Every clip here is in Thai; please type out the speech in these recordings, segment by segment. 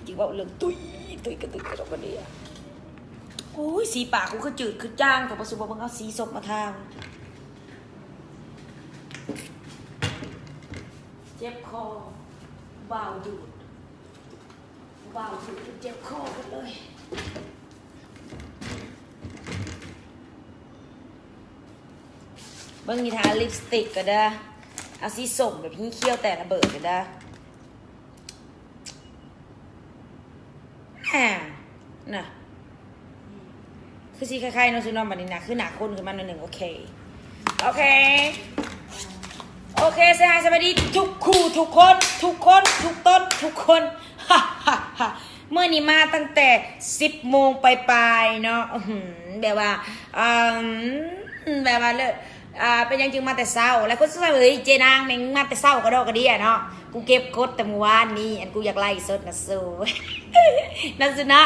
จริงว่าเรื่องตุยกระตุยกระดกกระเดียโอ้ยสีปากกูคือจืดคือจ้างแต่ประสบว่ามึงเอาสีสมมาทางเจ็บคอบ่าวดูดเจ็บคอกันเลยเบิ้งมีทาลิปสติกก็ได้เอาสีส้มแบบพี่เคี้ยวแต่ระเบิดก็ได้น่ะคือสีคล้ายๆน้องซูนอมบันนี้นะคือหนาคนขึ้นมาหนึ่งโอเคเสียหายสวัสดีทุกคู่ทุกคนทุกต้นทุกคนฮ่าเมื่อนี้มาตั้งแต่10 โมงปลายเนาะแบบว่าเลยเป็นยังจึงมาแต่เศร้าแล้วคนสวยเลยเจนางแม่งมาแต่เศร้ากระดอกกระเดียเนาะกูเก็บกดแต่เมื่อวานนี้อันกูอยากไล่สดนะสู้นั่นสินะ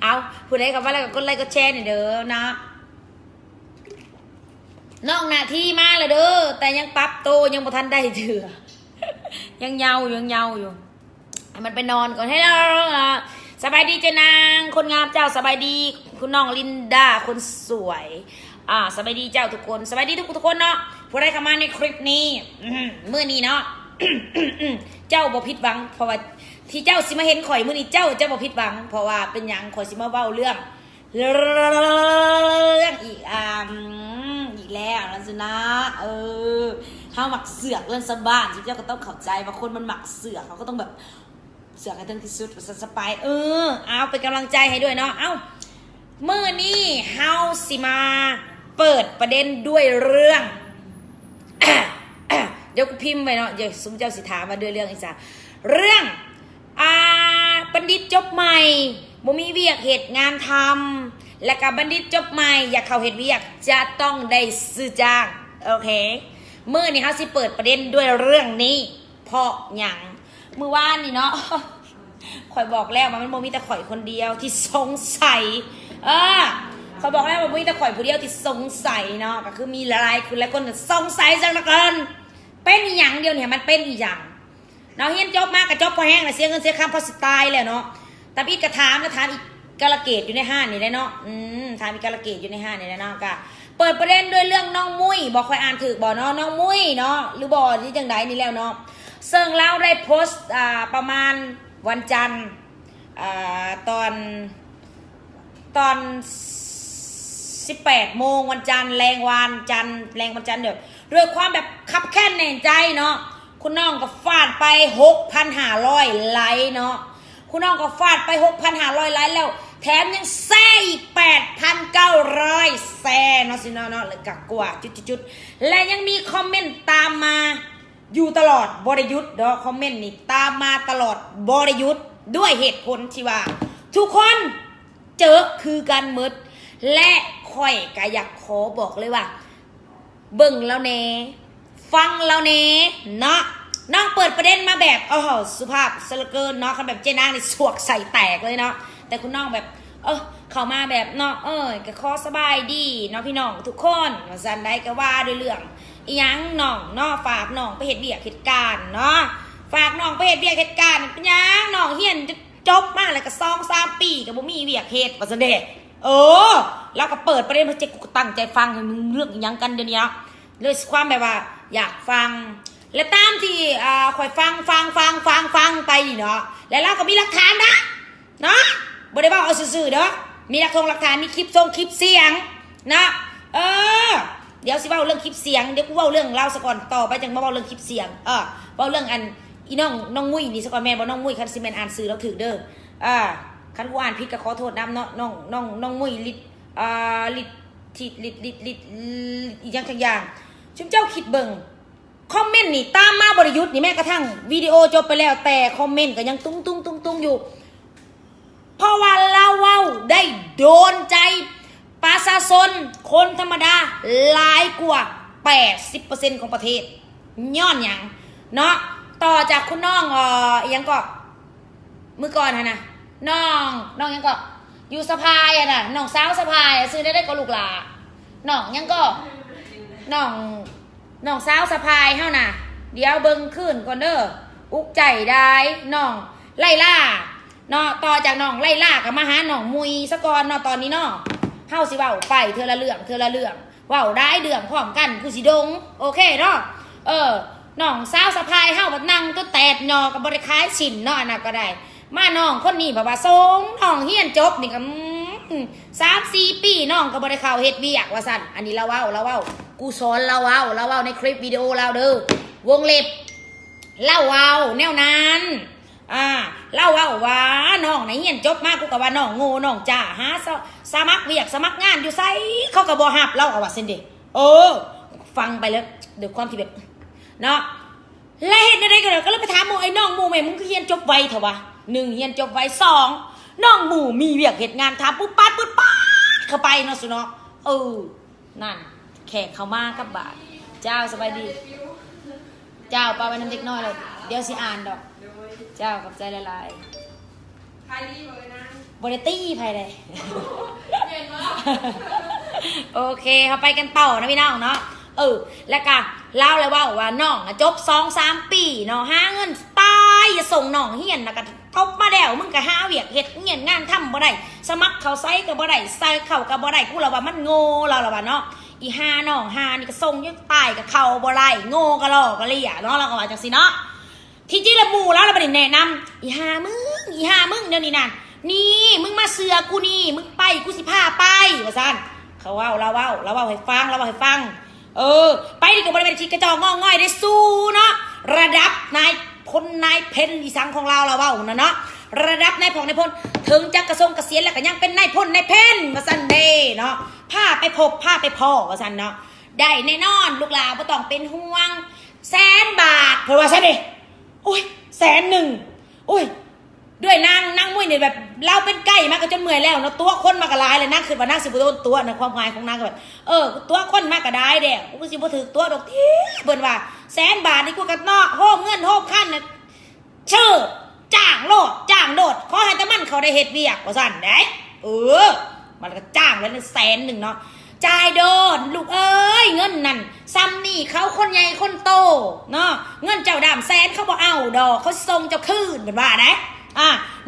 เอาผู้ใดกับว่าอะไรก็กดไลค์ก็แชร์หน่อยเด้อนะนอกหน้าที่มาเลยเด้อแต่ยังปรับโตยังบ่ทันได้เถื่อยังเยาอยู่มันไปนอนก่อนให้เราสบายดีเจนางคนงามเจ้าสบายดีคุณน้องลินดาคนสวยสบายดีเจ้าทุกคนสบายดีทุกคนเนาะผู้ใดเข้ามาในคลิปนี้มื้อนี้เนาะ เจ้าบ่ผิดหวังเพราะว่าที่เจ้าสิมาเห็นข่อยมื้อนี้เจ้าบ่ผิดหวังเพราะว่าเป็นหยังข่อยสิมาเว้าเรื่องอีกแล้วนะสินะเฮาหมักเสือกเรื่องสะบ้านเจ้าก็ต้องเข้าใจว่าคนมันหมักเสือกเขาก็ต้องแบบเสือกให้ถึงที่สุดสไปเอาเป็นกำลังใจให้ด้วยเนาะมื้อนี้เฮาสิมาเปิดประเด็นด้วยเรื่อง เดี๋ยวกูพิมพ์ไปเนาะเดี๋ยวซุ้มเจ้าสิถามมาด้วยเรื่องอีกจ้ะเรื่องบัณฑิตจบใหม่บ่มีเวียกเหตุงานทำและกับบัณฑิตจบใหม่อยากเข้าเหตุเวียกจะต้องได้ซื้อจ้างโอเคมื้อนี้เฮาสิเปิดประเด็นด้วยเรื่องนี้เพราะหยังมื้อวานนี่เนาะ ข่อยบอกแล้วมันบ่มีแต่ข่อยคนเดียวที่สงสัยข่อยบอกแล้วว่าบ่มีแต่ข่อยผู้เดียวที่สงสัยเนาะก็คือมีหลายคนสงสัยจังละกันเป็นอีหยังเดียวเนี่ยมันเป็นอีหยังเนาะเฮียนจบมากกับจบพอแห้งเลยเสียเงินเสียคำพอสิตายแล้วเนาะแต่พี่กระถามแล้วถามอีกกาลเกตอยู่ในห้างนี่เลยเนาะถามอีกกาลเกตอยู่ในห้างนี่เลยเนาะก็เปิดประเด็นด้วยเรื่องน้องมุ้ยบอกค่อยอ่านถือบอกเนาะน้องมุ้ยเนาะหรือบอกที่จังไดนี่แล้วเนาะซึ่งเราได้โพสต์ประมาณวันจันทร์ตอน18 โมงวันจันทร์แรงวันจันทร์เดี๋ยวด้วยความแบบขับแค้นแน่ใจเนาะคุณน้องก็ฟาดไป 6,500 ไลค์เนาะคุณน้องก็ฟาดไป 6,500 ไลค์แล้วแถมยังแซ่อีก 8,900 แซ่เนาะสิเนาะเลยกักกว่าจุดและยังมีคอมเมนต์ตามมาอยู่ตลอดบริยุทธ์เนาะคอมเมนต์นี่ตามมาตลอดบริยุทธ์ด้วยเหตุผลที่ว่าทุกคนเจอคือกันหมดและค่อยก็อยากขอบอกเลยว่าเบิ่งแล้วเนฟังแล้วเนเนาะน้องเปิดประเด็นมาแบบสุภาพสละเกินเนาะคันแบบเจนางนี่สวกใส่แตกเลยเนาะแต่คุณน้องแบบเข้ามาแบบเนาะก็ขอสบายดีเนาะพี่น้องทุกคนว่าซั่นได้ก็ว่าด้วยเรื่องอีหยังน้องเนาะฝากน้องไปเฮ็ดเวียกเหตุการณ์เนาะฝากน้องไปเฮ็ดเวียกเหตุการณ์เป็นหยังน้องเฮียนจบมาแล้วก็2-3 ปีก็บ่มีเวียกเฮ็ดว่าซั่นเด้แล้วก็เปิดประเด็นมาเจ๊กูตั้งใจฟังให้มึงเรื่องอีหยังกันเดี๋ยวนี้เลยความแบบว่าอยากฟังและตามที่คอยฟังไปเนาะแล้วเราก็มีหลักฐานนะเนาะบ่ได้ว่าเอาซื่อๆเด้อมีหลักฐานมีคลิปเสียงนะเดี๋ยวสิเว้าเรื่องคลิปเสียงเดี๋ยวกูเว้าเรื่องเล่าซะก่อนต่อไปจังมาเว้าเรื่องคลิปเสียงเว้าเรื่องอันอีน้องมุ้ยนี่ซะก่อนแม่บ่น้องมุ้ยคันสิแม่นอ่านสื่อแล้วถือเด้อคันกูอ่านผิดก็ขอโทษนำเนาะน้องมุ้ยลิดอีกอย่างชุมเจ้าคิดเบิ่งคอมเมนต์นี่ตามมาบริยุทธ์นี่แม้กระทั่งวิดีโอจบไปแล้วแต่คอมเมนต์ก็ยังตุ้งอยู่เพราะว่าเราเว้าได้โดนใจประชาชนคนธรรมดาหลายกว่า 80% ของประเทศย้อนหยังเนาะต่อจากคุณน้องยังก็มื้อก่อนนะน้องยังก็อยู่สะพายน่ะน้องสาวสะพายซื้อได้ก็ลูกหลาน้องยังก็น้องสาวสะพายเฮาน่ะเดี๋ยวเบิ่งขึ้นก่อนเด้อ อุกใจได้น้องไล่ล่าเนาะต่อจากน้องไล่ล่ากับมาหาน้องมุยสะกอนเนาะตอนนี้เนาะเฮาสิเว้าไปเธอละเรื่องเว้าได้เดืองพร้อมกันกูสิดงโอเคเนาะน้องสาวสะพายเฮาบัดนั่งตัวแตดยอกับบริคายฉินเนาะอันนั้นก็ได้มาน้องคนนี้แบบว่าทรงน้องเฮียนจบนี่ก็3-4 ปีน้องก็บริเข้าเฮ็ดเวียกว่าสั่นอันนี้เราเว้ากูสอนเราเว้าในคลิปวิดีโอเราเด้อวงเล็บเล่าเว้าแนวนั้นเล่าเว้าว่าน้องไหนเฮียนจบมากกูก็ว่าน้องโง่น้องจ้าหาสมัครเวียกสมัครงานอยู่ไสเขาก็บ่ฮับเราเอาว่าซั่นเด้ฟังไปแล้วด้วยความที่แบบเนาะแล้วเฮ็ดได้ก็เลยไปถามหมู่ไอ้น้องหมู่แม่มึงคือเฮียนจบไวเถอะวะ1เฮียนจบไว2น้องหมู่มีเวียกเฮ็ดงานทำปุ๊บปั๊ดเข้าไปเนาะสุเนาะนั่นแขกเข้ามากับบาทเจ้าสบายดีเจ้าปาไปน้ำเด็กน้อยเลยเดี๋ยวสิอ่านดอกเจ้ากับใจละลายไพดีเลยนะบริตี้ไพเลยโอเคเขาไปกันต่อนะพี่น้องเนาะแล้วก็เล่าเลยว่าน้องจบ2-3 ปีเนาะหาเงินตายอย่าส่งน้องเฮียนนะก็ตบมาแล้วมึงก็หาเวียกเฮ็ดเงียนงานทำบ่ได้สมัครเขาไซก็บ่ได้ใส่เข่าก็บ่ได้กูเราว่ามันโง่เราว่าเนาะอีหาน้องหานี่ก็ส่งยังตายกับเข่าบ่ได้โง่ก็ล่อก็เลี่ยเนาะเราก็ว่าจังซี่เนาะที่จริงแล้วหมู่แล้วเราบ่ได้แนะนำอีหามึงเดี๋ยวนี้นั่นนี่มึงมาเสือกูนี่มึงไปกูสิพาไปว่าซั่นเขาเว้าเราเว้าให้ฟังไปดิกับบริเวณชีกระจอกงอง่อยได้สู้เนาะระดับนายพลนายเพนอีสังของเราเว้านะเนาะระดับนายพงนายพลถึงจะกระทรวงเกษียณแล้วก็ยังเป็นนายพลนายเพนว่าซั่นเด้เนาะพาไปพบพาไปพ่อว่าซั่นเนาะได้แน่นอนลูกหลานบ่ต้องเป็นห่วง100,000 บาทเพิ่นว่าซั่นเด้อุ้ย100,000อุ้ยด้วยนางมวยเนี่ยแบบเราเป็นไก่มากก็จนเมื่อยแล้วเนาะตัวคนมากระลายเลยนั่งขึ้นมานั่งสิบตัวตัวนะความหมายของนางก็แบบตัวคนมากกระได้เด้กูสิบ่ถือตัวดอกที่เบิ่นว่า100,000 บาทนี่กูก็นอกโฮมเงินโฮมขั้นนะชื่อจ้างโดดขอให้ตะมันเขาได้เฮ็ดเวียกว่าซั่นได้มันก็จ้างแล้ว100,000เนาะจ่ายโดนลูกเอ้ยเงินนั่นซ้ำนี่เขาคนใหญ่คนโตเนาะเงินเจ้าดำ100,000เขาบ่เอาดอกเขาส่งเจ้าคืนเหมือนว่าได้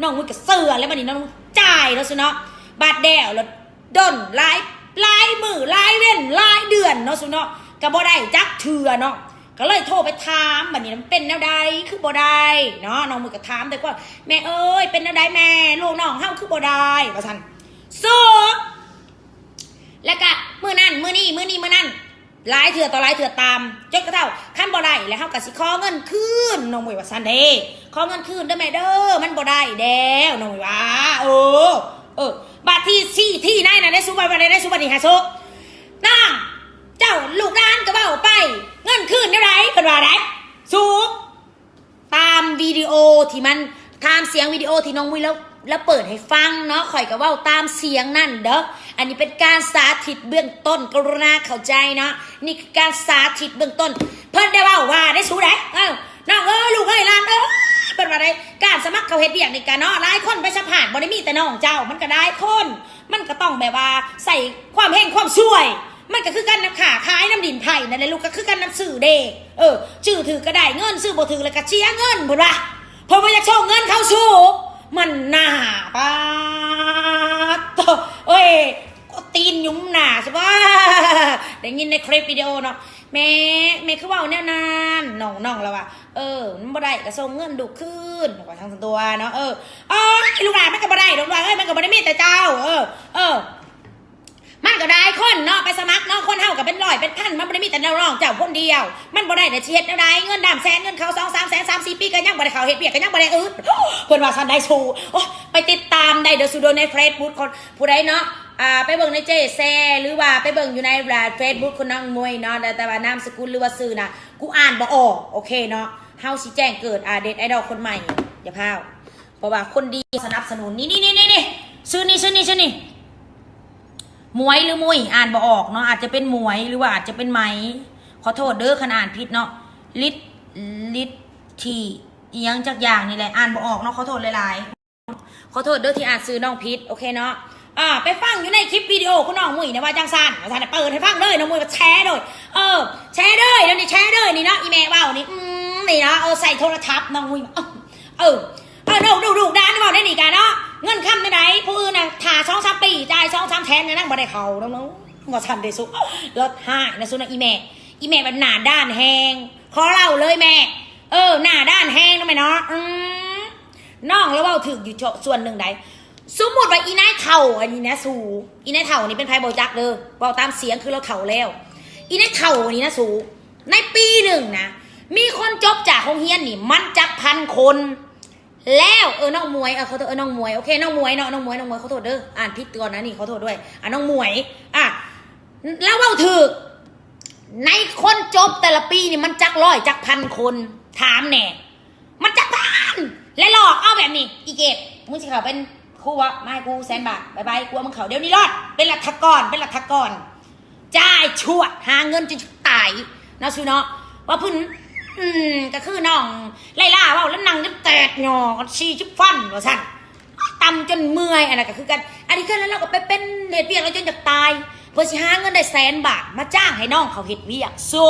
น้องมึงก็เสือแล้วบัดนี้น้องจ่ายแล้วสิเนาะบาดแดวแล้วดนหลายมือหลายเว้นหลายเดือนเนาะสิเนาะก็บ่ได้จักเถื่อเนาะก็เลยโทรไปถามบัดนี้มันเป็นแนวใดคือบ่ได้เนาะน้องมึงก็ถามแต่ว่าแม่เอ้ยเป็นแนวใดแม่ลูกน้องเฮาคือบ่ได้ว่าซั่นแล้วก็มื้อนั้นมื้อนี้มื้อนั้นหลายเถื่อต่อหลายเถื่อตามจนกระทั่งคันบ่ได้แล้วเฮาก็สิขอเงินคืนน้องมวยว่าซั่นเด้ขอเงินคืนเด้อแม่เด้อมันบ่ได้แล้วน้องมวยว่าบาทที่ไหนน่ะได้สุบัดนี้หาโซนางเจ้าลูกหลานก็เว้าไปเงินคืนเท่าไหร่เพิ่นว่าได้สูตามวิดีโอที่มันตามเสียงวิดีโอที่น้องมวยแล้วเปิดให้ฟังเนาะข่อยก็เว้าตามเสียงนั่นเด้ออันนี้เป็นการสาธิตเบื้องต้นกรุณาเข้าใจเนาะนี่คือการสาธิตเบื้องต้นเพิ่นได้ว่าได้สู้ได้น้องลูกหลานเพิ่นว่าได้การสมัครเขาเฮ็ดเวียกในการเนาะหลายคนไปสัมภาษณ์บ่ได้มีแต่น้องเจ้ามันก็ได้คนมันก็ต้องแบบว่าใส่ความเฮงความช่วยมันก็คือการนำขาขายน้ำดินไผ่นั่นแหละลูกก็คือการนำสื่อเด้ชื่อถือก็ได้เงินซื้อบ่ถือแล้วก็เชียร์เงินเพิ่นว่าเพิ่นบ่อยากโชว์เงินเข้าสู่มันหนาปะก็ตีนยุ่มหนาใช่ปะได้ยินในคลิปวิดีโอเนาะแม่คือว่าเนี่ยนานน้องแล้วว่ะมันบ่ได้ก็ส่งเงินดูขึ้นกว่าทางตัวเนาะลูกหลานมันก็บ่ได้ลูกหลานมันก็บ่ได้มีแต่เจ้ามันก็ได้คนเนาะไปสมัครเนาะคนเฮาก็เป็นร้อยเป็นพันมันบ่ได้มีแต่น้องเจ้าคนเดียวมันบ่ได้แต่เฮ็ดแนวใดเงิน100,000เงินเขา2-3 แสน3-4 ปีก็ยังบ่ได้เขาเฮ็ดเวียกก็ยังบ่ได้เพิ่นว่าซั่นได้สู้ไปติดตามได้เด้อสู่ใน Facebook คนผู้ใดเนาะไปเบิ่งในเจแซหรือว่าไปเบิ่งอยู่ในFacebook คนน้องมวยเนาะแต่ว่านามสกุลหรือว่าชื่อน่ะกูอ่านบ่ออกโอเคเนาะเฮาสิแจ้งเกิดเด็ดไอดอลคนใหม่อย่าพลาดเพราะว่าคนดีสนับสนุนนี่ชื่อนี่มวยหรือมุยอ่านบ่ออกเนาะอาจจะเป็นมวยหรือว่าอาจจะเป็นไหมขอโทษเด้อขนาดผิดเนาะลิทที่อีหยังจักอย่างนี่แหละอ่านบ่ออกเนาะขอโทษหลายๆขอโทษเด้อที่อ่านซื้อน้องผิดโอเคเนาะไปฟังอยู่ในคลิปวิดีโอคุณน้องมุยนะว่าจังซั่นว่าซั่นเปิดให้ฟังเลยน้องมุยมาแชร์เลยแชร์เลยแล้วนี่แชร์เลยนี่เนาะอีเมลเว้านี่ นี่นะใส่โทรทัศน์น้องมุ้ยดูด้านนี่บอกได้หนีกันเนาะเงินค่ำไหนผู้อื่นน่ะถ่า2-3 ปีจ่าย2-3แสนนะนั่งบ่ได้เขาแล้วน้องบ่ทันได้สุรถห้านะสุนะอีแม่มันหน้าด้านแหงขอเล่าเลยแม่หน้าด้านแหงนะแม่เนาะน้องแล้วว่าถึกอยู่ส่วนหนึ่งใดสมมติว่าอีนายเถ่าอันนี้นะสูอีนายเถ่านี่เป็นไพ่บอจักเด้อบอกตามเสียงคือเราเถ่าแล้วอีนายเถ่าอันนี้นะสูในปีหนึ่งนะมีคนจบจากโรงเรียนนี่มันจัก1,000 คนแล้วน้องมวยเขาโทษน้องมวยโอเคน้องมวยเนาะน้องมวยเขาโทษเด้ออ่านผิดตัวนะนี่เขาโทษด้วยน้องมวยแล้วว่าถึกในคนจบแต่ละปีนี่มันจัก100จัก1,000 คนถามแน่มันจักพันและหลอกเอาแบบนี้อีเกตมึงสิเขาเป็นครูวะไม่กู100,000 บาทบายกูมึงเขาเดี๋ยวนี้รอดเป็นหลักทกรจ่ายชวดหาเงินจนตายนะซูเนาะว่าพื้นก็คือน้องไล่ล่าว่าแล้วนั่งจะแตกหนอชี้ชิบฟันว่าสั่นตำจนเมื่อยอะไรก็คือกันอันนี้ก็แล้วเราก็ไปเป็นเหตุเวียกแล้วจนจะตายเพื่อสิหาเงินได้100,000 บาทมาจ้างให้น้องเขาเหตุเวียกโซ่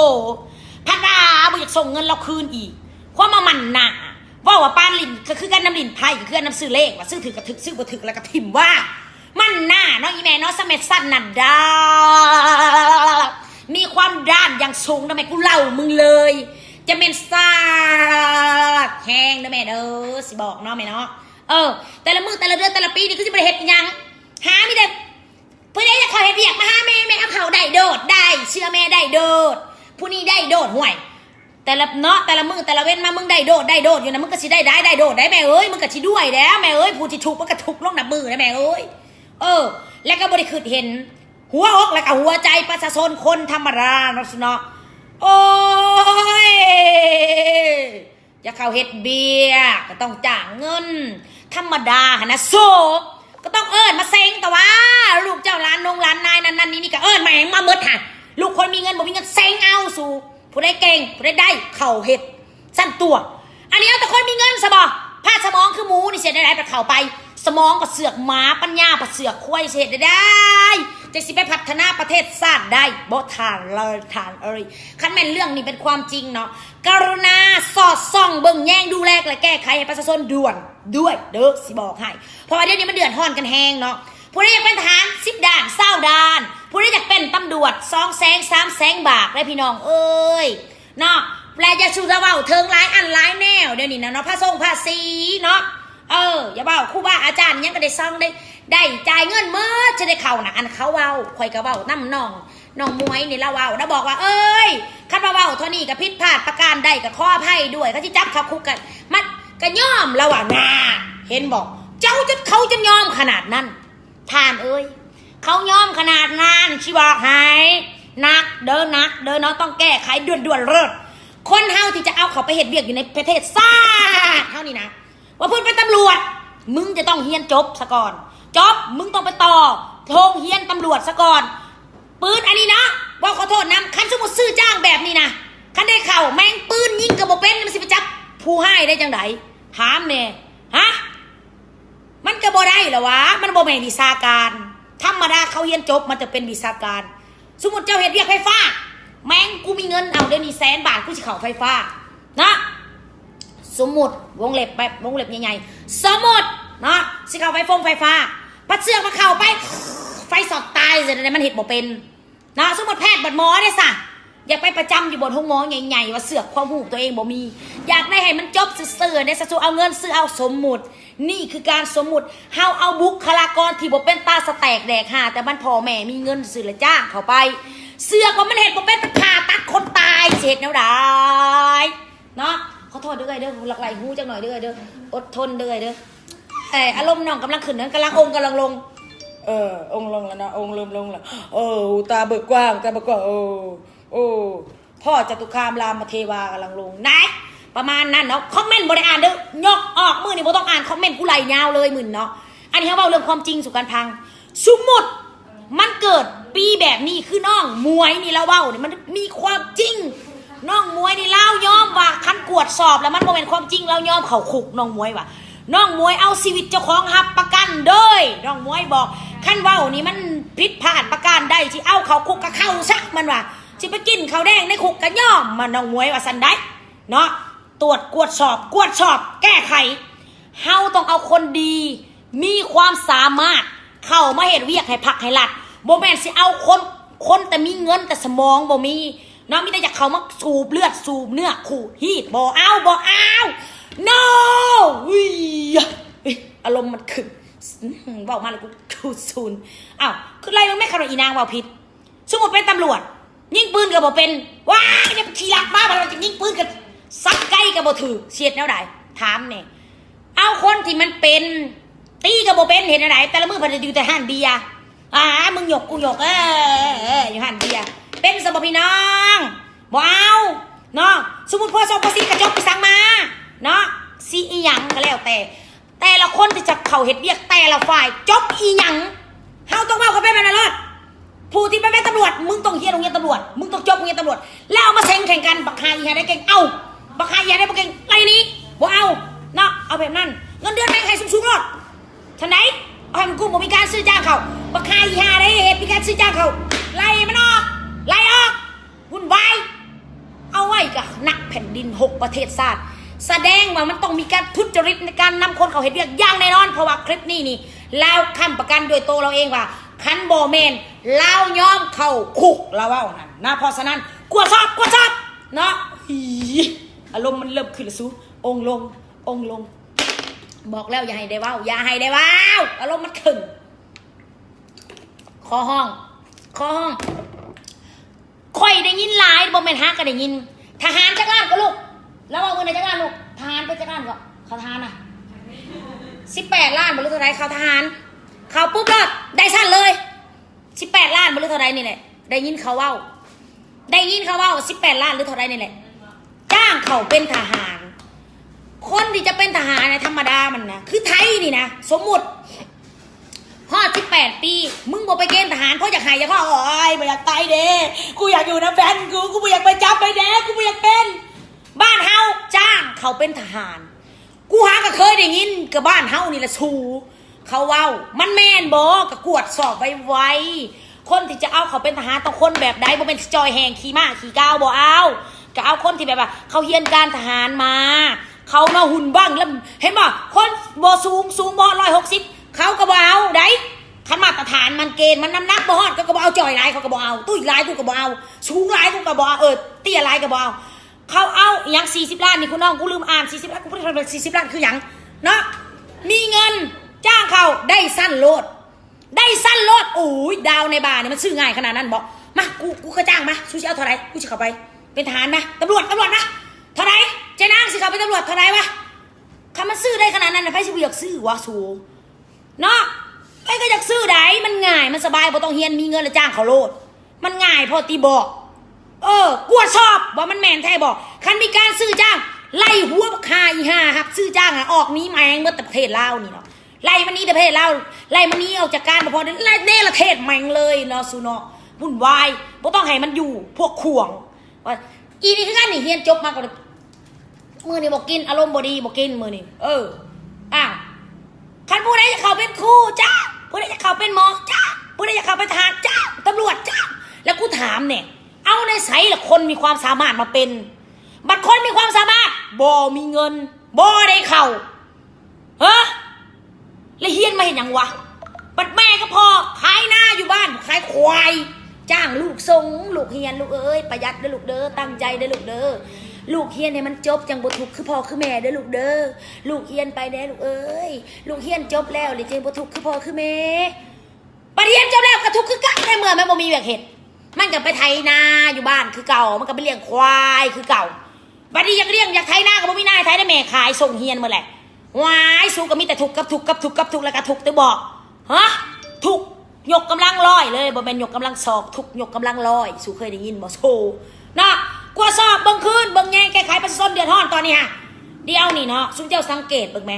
พัดาบ่อยากส่งเงินเราคืนอีกความมามันหนาว่าปานลินก็คือการนำลินไพ่ก็คือการนำซื้อเลขว่าซื้อถือกับถึกซื้อบ่ถึกแล้วก็ทิมว่ามันหน้าน้องอีแม่เนาะสมัยสั้นนั่นดามีความด้านอย่างสูงนะแม่กูเล่ามึงเลยจะเป็นซาดแห้งนะแม่เด้อสิบอกเนาะแม่เนาะแต่ละมือแต่ละเดือนแต่ละปีนี่คือจะไปเฮ็ดยังหาไม่ได้เพื่อนจะเขาเฮ็ดเรียกมาหาแม่เอาเขาได้โดดได้เชื่อแม่ได้โดดผู้นี้ได้โดดห่วยแต่ละเนาะแต่ละมือแต่ละเว้นมามึงได้โดดอยู่นะมึงก็สิได้โดดได้แม่เอ้ยมึงก็สิด้วยแล้วแม่เอ้ยผู้ที่ถูกมันก็ถูกลงดับมือนะแม่เอ้ยแล้วก็บริคือเห็นหัวอกแล้วก็หัวใจประชาชนคนธรรมดาเนาะโอ้ยจะเข้าเฮ็ดเบียร์ก็ต้องจ่ายเงินธรรมดาหนะโซก็ต้องมาเซ็งแต่ว่าลูกเจ้าร้านนายนั่นนี่ก็แม่งมาเมิดค่ะลูกคนมีเงินบ่มีเงินเซ็งเอาสู่ผู้ได้เก่งผู้ได้เข่าเห็ดสั้นตัวอันนี้เอาแต่คนมีเงินสบอผ้าสมองคือหมูนี่เสียได้ไปเข่าไปสมองก็เสือกหมาปัญญาก็เสือกควายเสียได้จะสิไปพัฒนาประเทศชาติได้บ่ทานเลยทานคันแม่นเรื่องนี้เป็นความจริงเนาะกรุณาสอดส่องเบิ่งแย่งดูแลและแก้ไขให้ประชาชนด่วนด้วยเด้อสิบอกให้เพราะว่าเดี๋ยวนี้มันเดือดร้อนกันแฮงเนาะผู้ใดอยากเป็นทหาร10 ด่าน20 ด่านผู้ใดอยากเป็นตำรวจ200,000-300,000 บาทได้พี่น้องเนาะแปลจะชูจะเบาเทิงร้ายอันร้ายแนวเดี๋ยวนี้นะเนาะภาษีเนาะอย่าเบาครูบาอาจารย์ยังก็ได้ซ่องได้จ่ายเงินเมื่อจะได้เข่านะอันเขาเบาคอยกระเบาน้ำน้องมวยนี่ละเบาแล้วบอกว่าคันเบาเท่านี้กับพิษพลาดประการใดกับข้ออภัยด้วยเขาจะจับเขาคุกกันมันก็ย่อมระหว่างนาเห็นบอกเจ้าจะเขาจะย่อมขนาดนั้นท่านเขาย่อมขนาดนั้นชิบอกหายนักเดินเนาะต้องแก้ไขด่วนเลิศคนเฮาที่จะเอาเขาไปเหตุเบียกอยู่ในประเทศชาติเท่านี้นะว่าเพื่อนเป็นตำรวจมึงจะต้องเฮียนจบซะก่อนจบมึงต้องไปต่อโรงเฮียนตำรวจซะก่อนปืนอันนี้นะว่าขอโทษนะคันสมมติซื้อจ้างแบบนี้นะคันได้เข่าแม่งปืนยิงกระบอกเป็นมันสิไปจับผู้ให้ได้จังไดถามแม่ฮะมันกระบอกได้เหรอวะมันบอกแม่วิชาการธรรมดาเขาเฮียนจบมันจะเป็นวิชาการสมมติเจ้าเหตุเรียกไฟฟ้าแม่งกูมีเงินเอาเดี๋ยวนี้100,000 บาทกูจะเข้าไฟฟ้านะสมมติวงเล็บแบบวงเล็บใหญ่ๆสมมติเนาะสิเข้าไฟฟ้าปัดเสือกมาเข้าไปไฟสอดตายเสร็จแล้วมันเห็ดบ่เป็นนะสมมติแพทย์บัดหมอได้ซะอยากไปประจำอยู่บนห้องหมอใหญ่ๆว่าเสือกความหูตัวเองบ่มีอยากได้ให้มันจบซื่อๆได้ซะเอาเงินซื้อเอาสมมุตินี่คือการสมมุติเฮาเอาบุคลากรที่บ่เป็นตาสแตกแดกหาแต่มันพ่อแม่มีเงินซื้อละจ้างเข้าไปเสือกว่ามันเห็ดบ่เป็นผ่าตัดคนตายเสร็จแล้วได้เนาะขอโทษเด้อหลักไหลหูจังหน่อยเด้ออดทนเด้ออารมณ์น้องกำลังขึ้นนั้นกำลังองค์กำลังลงองค์ลงแล้วนะองค์เริ่มลงแล้วตาเบิกกว้างพ่อจตุคามรามเทวากำลังลงไหนประมาณนั้นเนาะคอมเมนต์บริอ่านเด้อยกออกมือนี่บ่ต้องอ่านคอมเมนต์กูไหลยาวเลยมึนเนาะอันนี้เขาเล่าเรื่องความจริงสู่การพังสมมุติมันเกิดปีแบบนี้คือน้องมวยนี่เราเว้าเนี่ยมันมีความจริงน้องมวยนี่เล่ายอมว่าคันกวดสอบแล้วมันบ่เป็นความจริงเรายอมเขาคุกน้องมวยว่ะน้องมวยเอาชีวิตเจ้าของหับประกันเด้ยน้องมวยบอกคันเว้านี่มันผิดพลาดประการใดที่เอาเขาคุกกับเข้าซะมันว่ะสิไปกินข้าวแดงในคุกกะย่อมมันน้องมวยว่าสันได้เนาะ ตรวจกวดสอบแก้ไขเฮาต้องเอาคนดีมีความสามารถเข้ามาเฮ็ดเวียกให้พักให้รัฐบ่แม่นสิเอาคนแต่มีเงินแต่สมองบ่มีเนาะมีแต่อยากเข้ามาสูบเลือดสูบเนื้อขู่ฮีดบ่เอาno อุ้ยอารมณ์มันขึ้นเว้ามาแล้วกูซูนอ้าวคือไรมึงแม่ขนาดอีนางเว้าผิดสมมุติเป็นตำรวจยิงปืนก็บ่เป็นว้าจะขี่หลักมาบ่เราจะยิงปืนก็ซักไก่ก็บ่ถือเสียดแนวใดถามแน่เอาคนที่มันเป็นตีก็บ่เป็นเห็นแนวใดแต่ละมื้อเพิ่นจะอยู่แต่ห้านเบียร์มึงหยกกูหยกอยู่ห้านเบียร์เป็นสมบัติพี่น้องบ่เอาเนาะสมมุติพ่อสอบภาษีกระจกไปสั่งมาเนาะสิอีหยังก็แล้วแต่ละคนที่จะเข้าเฮ็ดเวียกแต่ละฝ่ายจบอีหยังเฮาต้องเว้ากันไปแบบนั้นเลิศผู้ที่เป็นตำรวจมึงต้องเรียนโรงเรียนตำรวจมึงต้องจบโรงเรียนตำรวจแล้วเอามาแข่งกันบักฮาอีหาได้เก่งเอาบักฮาอีหาได้บ่เก่งไรนี้บ่เอาเนาะเอาแบบนั้นเงินเดือนแม่งให้สูงๆรอดท่านไหนเอาให้มันกูบ่มีการซื้อจ้างเขาบักฮาอีหาได้เฮ็ดมีการซื้อจ้างเขาไล่มันออกวุ่นวายเอาไว้กับนักแผ่นดิน6ประเทศชาติแสดงว่ามันต้องมีการทุจริตในการนำคนเขาเฮ็ดเวียกอย่างแน่นอนเพราะว่าคลิปนี้นี่เราค้ำประกันโดยตัวเราเองว่าคันโบเมนเรายอมเข้าคุกเราว่านั่นนะเพราะฉะนั้นกวดสอบเนาะอารมณ์มันเริ่มขึ้นสูองลงบอกแล้วอย่าให้ได้ว้าวอารมณ์มันขึ้นคอห้องค่อยได้ยินหลายโบเมนฮักก็ได้ยินทหารจักรานก็ลูกแล้วเอาเงินในจักรานลูกทหารไปจักรานก็เขาทหาร18 ล้านบริษัทไหนเขาทหารเขาปุ๊บรอดได้สั้นเลย18 ล้านบริษัทไหนนี่แหละได้ยินเขาเว้า18 ล้านหรือเท่าไรนี่แหละจ้างเขาเป็นทหารคนที่จะเป็นทหารนะธรรมดามันนะคือไทยนี่นะสมมุติพ่อ18 ปีมึงบอกไปเกณฑ์ทหารพ่ออยากหายอยากพ่อไม่อยากตายเด้กูอยากอยู่นะแฟนกูไม่อยากไปจับไปเด้กูไม่อยากเป็นบ้านเฮาจ้างเขาเป็นทหารกูหาก็เคยได้ยินกับบ้านเฮานี่แหละชูเขาเว้ามันแม่นบอกกวดสอบไว้คนที่จะเอาเขาเป็นทหารต้องคนแบบใดบ่เป็นจอยแหงขี่ม้าขี่ก้าวบ่เอาก็เอาคนที่แบบว่าเขาเรียนการทหารมาเขาเนาะหุ่นบ้างแล้วเห็นบ่คนบ่สูงบ่160เขาก็บ่เอาได้คันมาตรฐานมันเกณฑ์มันน้ำหนักบ่ฮอดก็บ่เอาจอยหลายเขาก็บ่เอาตุ้ยหลายกูก็บ่เอาสูงหลายกูก็บ่เอาเตี้ยหลายก็บ่เอาเขาเอาอย่าง40 ล้านนี่คุณน้องกูลืมอ่าน40 ล้านกูพูดถึง40 ล้านคือหยังเนาะมีเงินจ้างเขาได้สั้นโลดโอ้ยดาวในบาร์เนี่ยมันซื้อง่ายขนาดนั้นบอกมากูก็จ้างมาซูชิเอาเท่าไหร่กูจะเข้าไปเป็นทหารนะตำรวจนะเท่าไหร่เจ้านางสิเขาเป็นตำรวจเท่าไหร่วะคำมันซื้อได้ขนาดนั้นนะไพ่ชิบุอยากซื้อวะสูเนาะไพ่ก็อยากซื้อได้มันง่ายมันสบายบ่ต้องเฮียนมีเงินแล้วจ้างเขาโลดมันง่ายพอตีบอกกวดสอบว่ามันแมนแท้บอกคันมีการซื้อจ้างไล่หัวคาอีห่าครับซื้อจ้างออกนี้แมงเมื่อแต่ประเทศลาวนี่เนาะไล่มันนี้แต่ประเทศลาวไล่มันนี้ออกจากการพอไล่เนรเทศแมงเลยเนาะสูเนาะวุ่นวายบ่ต้องให้มันอยู่พวกข่วงว่าอีนี่คือกันนี่เฮียนจบมาก็มือนี่บอกกินอารมณ์บ่ดีบอกกินมือนี่คันผู้ใดจะเข้าเป็นครูจ้าผู้ใดจะเข้าเป็นหมอจ้าผู้ใดจะเข้าเป็นทหารจ้าตำรวจจ้าแล้วกูถามเนี่ยเอาในไสละคนมีความสามารถมาเป็นบัดคนมีความสามารถบ่มีเงินบ่ได้เข้าแล้วเฮียนมาเห็นยังวะบัดแม่ก็พอขายหน้าอยู่บ้านขายควายจ้างลูกส่งลูกเฮียนลูกเอ้ยประหยัดเด้อลูกเด้อตั้งใจเด้อลูกเด้อลูกเฮียนให้มันจบจังบ่ทุกข์คือพ่อคือแม่เด้อลูกเด้อลูกเฮียนไปเด้อลูกเอ้ยลูกเฮียนจบแล้วเลยจังบ่ทุกข์คือพ่อคือแม่ปริญญาจบแล้วก็ทุกข์คือกันในเมื่อแม่บ่มีเวียกเฮ็ดมันก็ไปไถนาอยู่บ้านคือเก่ามันก็ไปเลี้ยงควายคือเก่าบัดนี้อยากเลี้ยงอยากไถนาก็บ่มีนายไถได้แม่ขายส่งเฮียนมื้อแหละวายสู้ก็มีแต่ทุกข์กับทุกข์แล้วก็ทุกข์ตึบอกทุกยกกำลังลอยเลยบ่เป็นยกกำลังศอกทุกยกกำลังลอยสู้เคยได้ยินบ่โซนะกว่าสอบบังคืนบังแยงแก้ไขประชาชนเดือดร้อนตอนนี้ฮะเดี๋ยวนี่เนาะสุเจ้าสังเกตบ้างไหม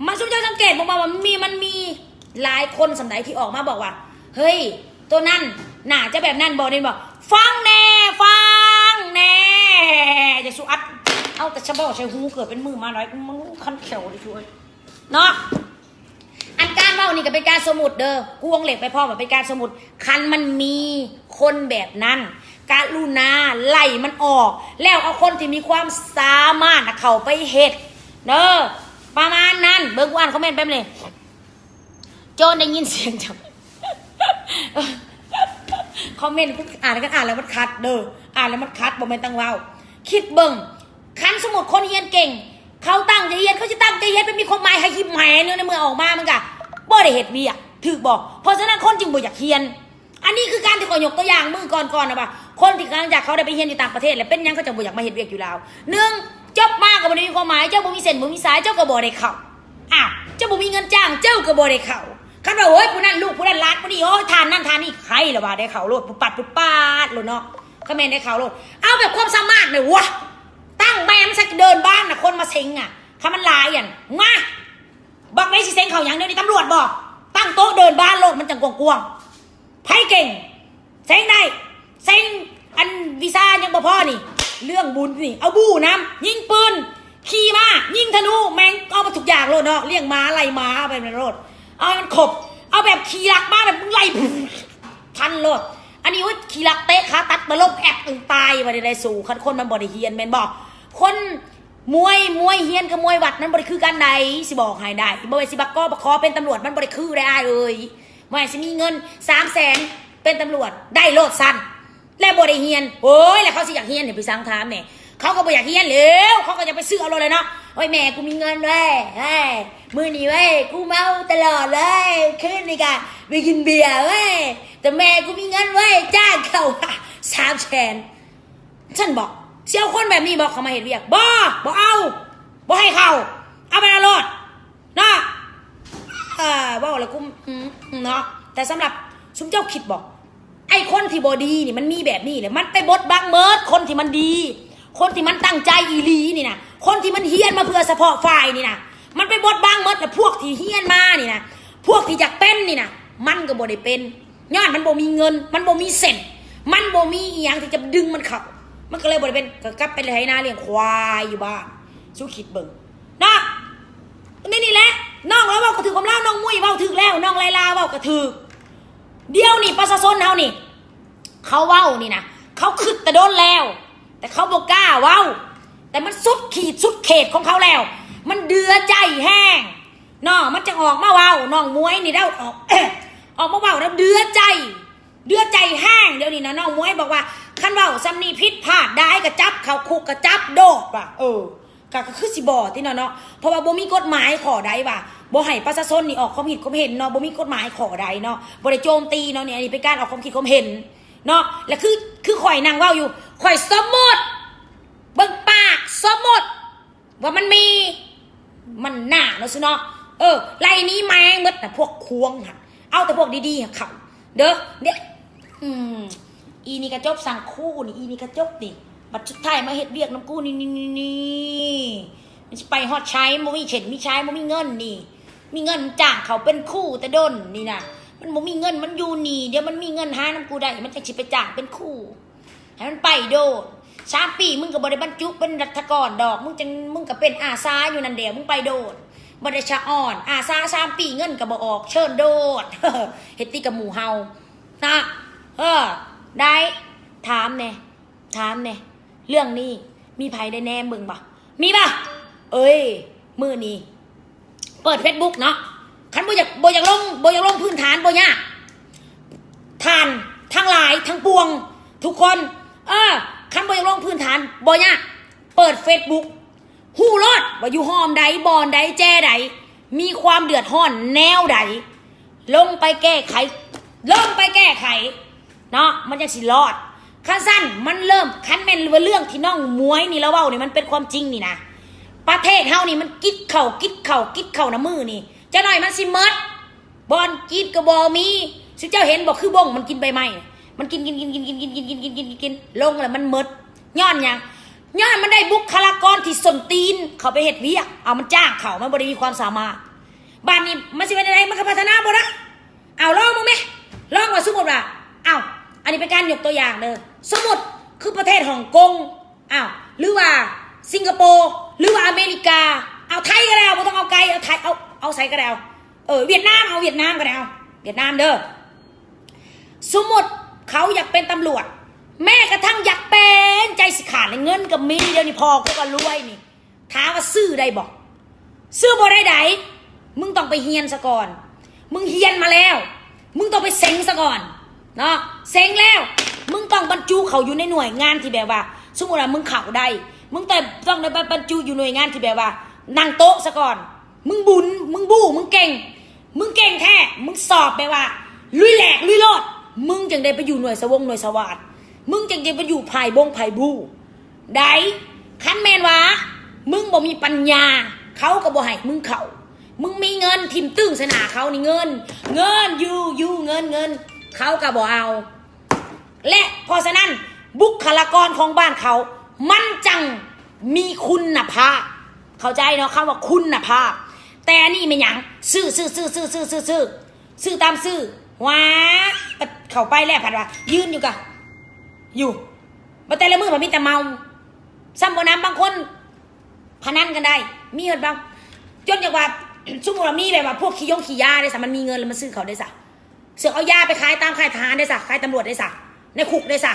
มาสุเจ้าสังเกตบอกว่ามันมีหลายคนสำหรับที่ออกมาบอกว่าเฮ้ยตัวนั้นน่าจะแบบนั้นบอกนี่บอกฟังแน่จะสู้อัดเอาแต่ฉันบอกใช้หูเกิดเป็นมือมาหน่อยมึงคันเขียวเลยช่วยเนาะอันการเล่านี่ก็เป็นการสมุดเด้อกวงเหล็กไปพ่อแบบเป็นการสมุดคันมันมีคนแบบนั้น การุณาไล่มันออกแล้วเอาคนที่มีความสามารถเข้าไปเฮ็ดเด้อประมาณนั้นเบิ่งกูอ่านคอมเมนต์แป๊บนึงโจนได้ยินเสียงจังคอมเมนต์อ่านแล้วมันคัดเด้ออ่านแล้วมันคัดบ่แม่นตั้งเว้าคิดเบิ่งคันสมมุติคนเรียนเก่งเขาตั้งใจเรียนเขาจะตั้งใจเรียนมันมีความหมายให้ยิ้มแหมเนี่ยในเมื่อออกมามันก็บ่ได้เฮ็ดเวียกถูกบ่เพราะฉะนั้นคนจึงบ่อยากเรียนอันนี้คือการที่ขอยกตัวอย่างมือก่อนนะว่าคนที่กำลังอยากเขาได้ไปเรียนอยู่ต่างประเทศแล้วเป็นยังเขาจะบ่อยากมาเฮ็ดเวียกอยู่ลาว1จบมาก็บ่ได้มีความหมายเจ้าบ่มีเส้นบ่มีสายเจ้าก็บ่ได้เข้าเจ้าบ่มีเงินจ้างเจ้าก็บ่ได้เข้าคันว่าโอ้ยผู้นั้นลูกผู้นั้นหลานผู้นี้โอ้ยทานนั่นทานนี่ใครล่ะว่าได้เข้าโลดปุ๊บปัดโลดเนาะคอมเมนต์ได้เข้าโลดเอาแบบความสามารถเนี่ยวะตั้งแม่มันสักเดินบ้านน่ะคนมาเซ็งถ้ามันลายมาบอกได้สิเซ็งเขาอย่างเดียวนี่ตำรวจบอกตั้งโต๊ะเดินบ้านโลดมันจังกวงไพ่เก่งเซ็งได้เซ็งอันวีซ่ายังบ่พอนี่เรื่องบุญนี่เอาบู้น้ำยิงปืนขี่ม้ายิงธนูแมงเอามาทุกอย่างโลดเนาะเลี้ยงม้าไล่ม้าไปในโลดเอามันขบเอาแบบขี่ลักม้าแบบมึงไล่ทันโลดอันนี้ว่าขี่ลักเตะขาตัดมาลบแอบตึงตายมาได้สู่คนมันบ่ได้เฮียนแม่นบอกคนมวยเฮียนกับมวยวัดนั้นบริคือกันใดสิบอกให้ได้บ่ว่าสิบักก็บักคอเป็นตำรวจมันบริคือได้เอ้ยบ่ว่าสิมีเงิน300,000เป็นตำรวจได้โลดสั้นแล้วบ่ได้เฮียนโอ้ยแล้วเขาสิอยากเฮียนเนี่ยไปสั่งถามแม่เขาก็บ่อยากเฮียนแล้วเขาก็จะไปซื้อเอาเลยเนาะโอ้ยแม่กูมีเงินเว้ยมื้อนี้เว้ยกูเมาตลอดเลยคืนนี้ก็ไปกินเบียร์เว้ยแต่แม่กูมีเงินเว้ยจ้างเขา300,000ฉันบอกเสี่ยวคนแบบนี้บอกเขามาเห็นเวียกบ่เอาบ่ให้เขาเอาไปละโลดเนาะว่าอะไรกูเนาะแต่สำหรับชุมเจ้าคิดบอกไอ้คนที่บ่ดีนี่มันมีแบบนี้เลยมันไปบดบังเมิดคนที่มันดีคนที่มันตั้งใจอีหลีนี่นะคนที่มันเฮียนมาเพื่อเฉพาะฝ่ายนี่นะมันไปบดบังเมิดแต่พวกที่เฮียนมานี่นะพวกที่อยากเป็นนี่นะมันก็บ่ได้เป็นย้อนมันบ่มีเงินมันบ่มีเส้นมันบ่มีอีหยังที่จะดึงมันเข้ามันก็เลยบ่ได้เป็นก็กลับไปเลยให้นาเลี้ยงควายอยู่บ้านสู้คิดเบิ่งนะนี่แหละน้องแล้วเว้ากระถือความเล่าน้องมุ้ยเว้าถึกแล้วน้องไลลาเว้ากระถือเดี๋ยวนี่ประชาชนเฮานี่เขาเว้านี่นะเขาคึดแต่โดนแล้วแต่เขาบ่กล้าเว้าแต่มันสุดขีดสุดเขตของเขาแล้วมันเดือใจแห้งน้องมันจะออกมาเว้าน้องมวยนี่ได้ออก ออกมาเว้าแล้วเดือใจแห้งเดี๋ยวนี้นะน้องมวยบอกว่าคันเว้าซ้ำนี่ผิดพลาดได้ก็จับเขาคุกก็จับโดดว่ะก็คือสิบ่ที่เนาะเพราะว่าบ่มีกฎหมายขอใดว่ะบ่ให้ประชาชนนี่ออกความคิดความเห็นเนาะบ่มีกฎหมายขอใดเนาะบ่ได้โจมตีเนาะเนี่ยอันนี้เป็นการออกความคิดความเห็นเนาะแล้วคือข่อยนั่งเว้าอยู่ข่อยสมมุติเบิ่งปากสมมุติว่ามันหน้าเนาะซิเนาะไล่นี้แมงหมดน่ะพวกควงค่ะเอาแต่พวกดีๆเขาเด้อเนี่ยอีนี่กระจบสั่งคู่นี่อีนี่กระจบนี่บัดชุดไทยมาเฮ็ดเวียกน้ำกู้นี่มันจะไปฮอดใช้บ่มีเฉ็นมีใช้บ่มีเงินนี่มีเงินจ้างเขาเป็นคู่แต่ดนนี่นะมันบ่มีเงินมันอยู่นี่เดี๋ยวมันมีเงินหาน้ำกูได้มันจะสิไปจ้างเป็นคู่ให้มันไปโดด3 ปีมึงก็บ่ได้บรรจุเป็นรัฐกรดอกมึงก็เป็นอาสาอยู่นั่นเดียวมึงไปโดดบ่ได้ชะอ่อนอาสา3 ปีเงินก็บ่ออกเชิญโดดเฮ็ดตีกับหมู่เฮานะได้ถามแน่เรื่องนี้มีไผได้แนมมึงบ่มีป่ะมื้อนี้เปิด Facebook เนาะคันบ่อยากลงพื้นฐานบ่ยากทานทั้งหลายทั้งปวงทุกคนคันบ่อยากลงพื้นฐานบ่ยากเปิด Facebook ฮู้รอดว่าอยู่ห้อมใดบอนใดแจ้ใดมีความเดือดร้อนแนวใดลงไปแก้ไขเนาะมันจังสิรอดคันสั้นมันเริ่มคันแม่นว่าเรื่องที่น้องมวยนี่แล้วเว้านี่มันเป็นความจริงนี่นะประเทศเฮานี่มันกิดเข่านะมือนี่จะหน่อยมันสิเมิดบอนกิดก็บ่มีสิเจ้าเห็นบอกคือบ่งมันกินใบไม้มันกินลงแล้วมันเมิดย้อนหยังย้อนมันได้บุคลากรที่ส้นตีนเขาไปเฮ็ดเวียกเอามันจ้างเขามันบ่ได้มีความสามารถบ้านนี้มันสิเป็นอะไรมันก็พัฒนาบ่ล่ะเอาลองมึงมั้ยลองว่าสมมุติว่าอันนี้เป็นการยกตัวอย่างเด้อสมมุติคือประเทศฮ่องกงหรือว่าสิงคโปร์หรือว่าอเมริกาเอาไทยก็ได้ไม่ต้องเอาไกลเอาไทยเอาไทยก็ได้เวียดนามเอาเวียดนามก็ได้เวียดนามเด้อสมมติเขาอยากเป็นตำรวจ แม่กระทั่งอยากเป็นใจสิขาดเลยเงินกับมีเดี๋ยวนี้พอกูก็รวยนี่ถามว่าซื้อได้บอกซื้อบ่ได้ไดมึงต้องไปเฮียนซะก่อนมึงเฮียนมาแล้วมึงต้องไปเซ็งซะก่อนเนาะเซ็งแล้วมึงต้องบรรจุเขาอยู่ในหน่วยงานที่แบบว่าสมมติว่ามึงเข่าได้มึงแต่ต้องได้บรรจุอยู่หน่วยงานที่แบบว่านั่งโต๊ะซะก่อนมึงบุญมึงบู้มึงเก่งแท้มึงสอบไปว่าลุยแหลกลุยโลดมึงจึงได้ไปอยู่หน่วยสวงหน่วยสวัสดิ์มึงจึงได้ไปอยู่ภายบงภายบู้ได้คันแมนวะมึงบ่มีปัญญาเขาก็บ่ให้มึงเขามึงมีเงินทิมตึ้งสนาเขานี่เงินอยู่เงินเขาก็บ่เอาและเพราะฉะนั้นบุคลากรของบ้านเขามันจังมีคุณภาพเข้าใจเนาะคำว่าคุณภาพแต่นี่ไม่หยังซื้อตามซื้อว้าเข้าไปแล้วผัดว่ายืนอยู่กะอยู่มาแต่ละมือมันมีแต่เมาซ้ำบนน้ำบางคนพนันกันได้มีเงินบางจนอย่างว่าชั่วโมงมีแบบว่าพวกขี้ยาได้สัมันมีเงินแล้วมันซื้อเขาได้สัเสือเอายาไปขายตามขายทหารได้สัขายตำรวจได้สัในคุกได้สั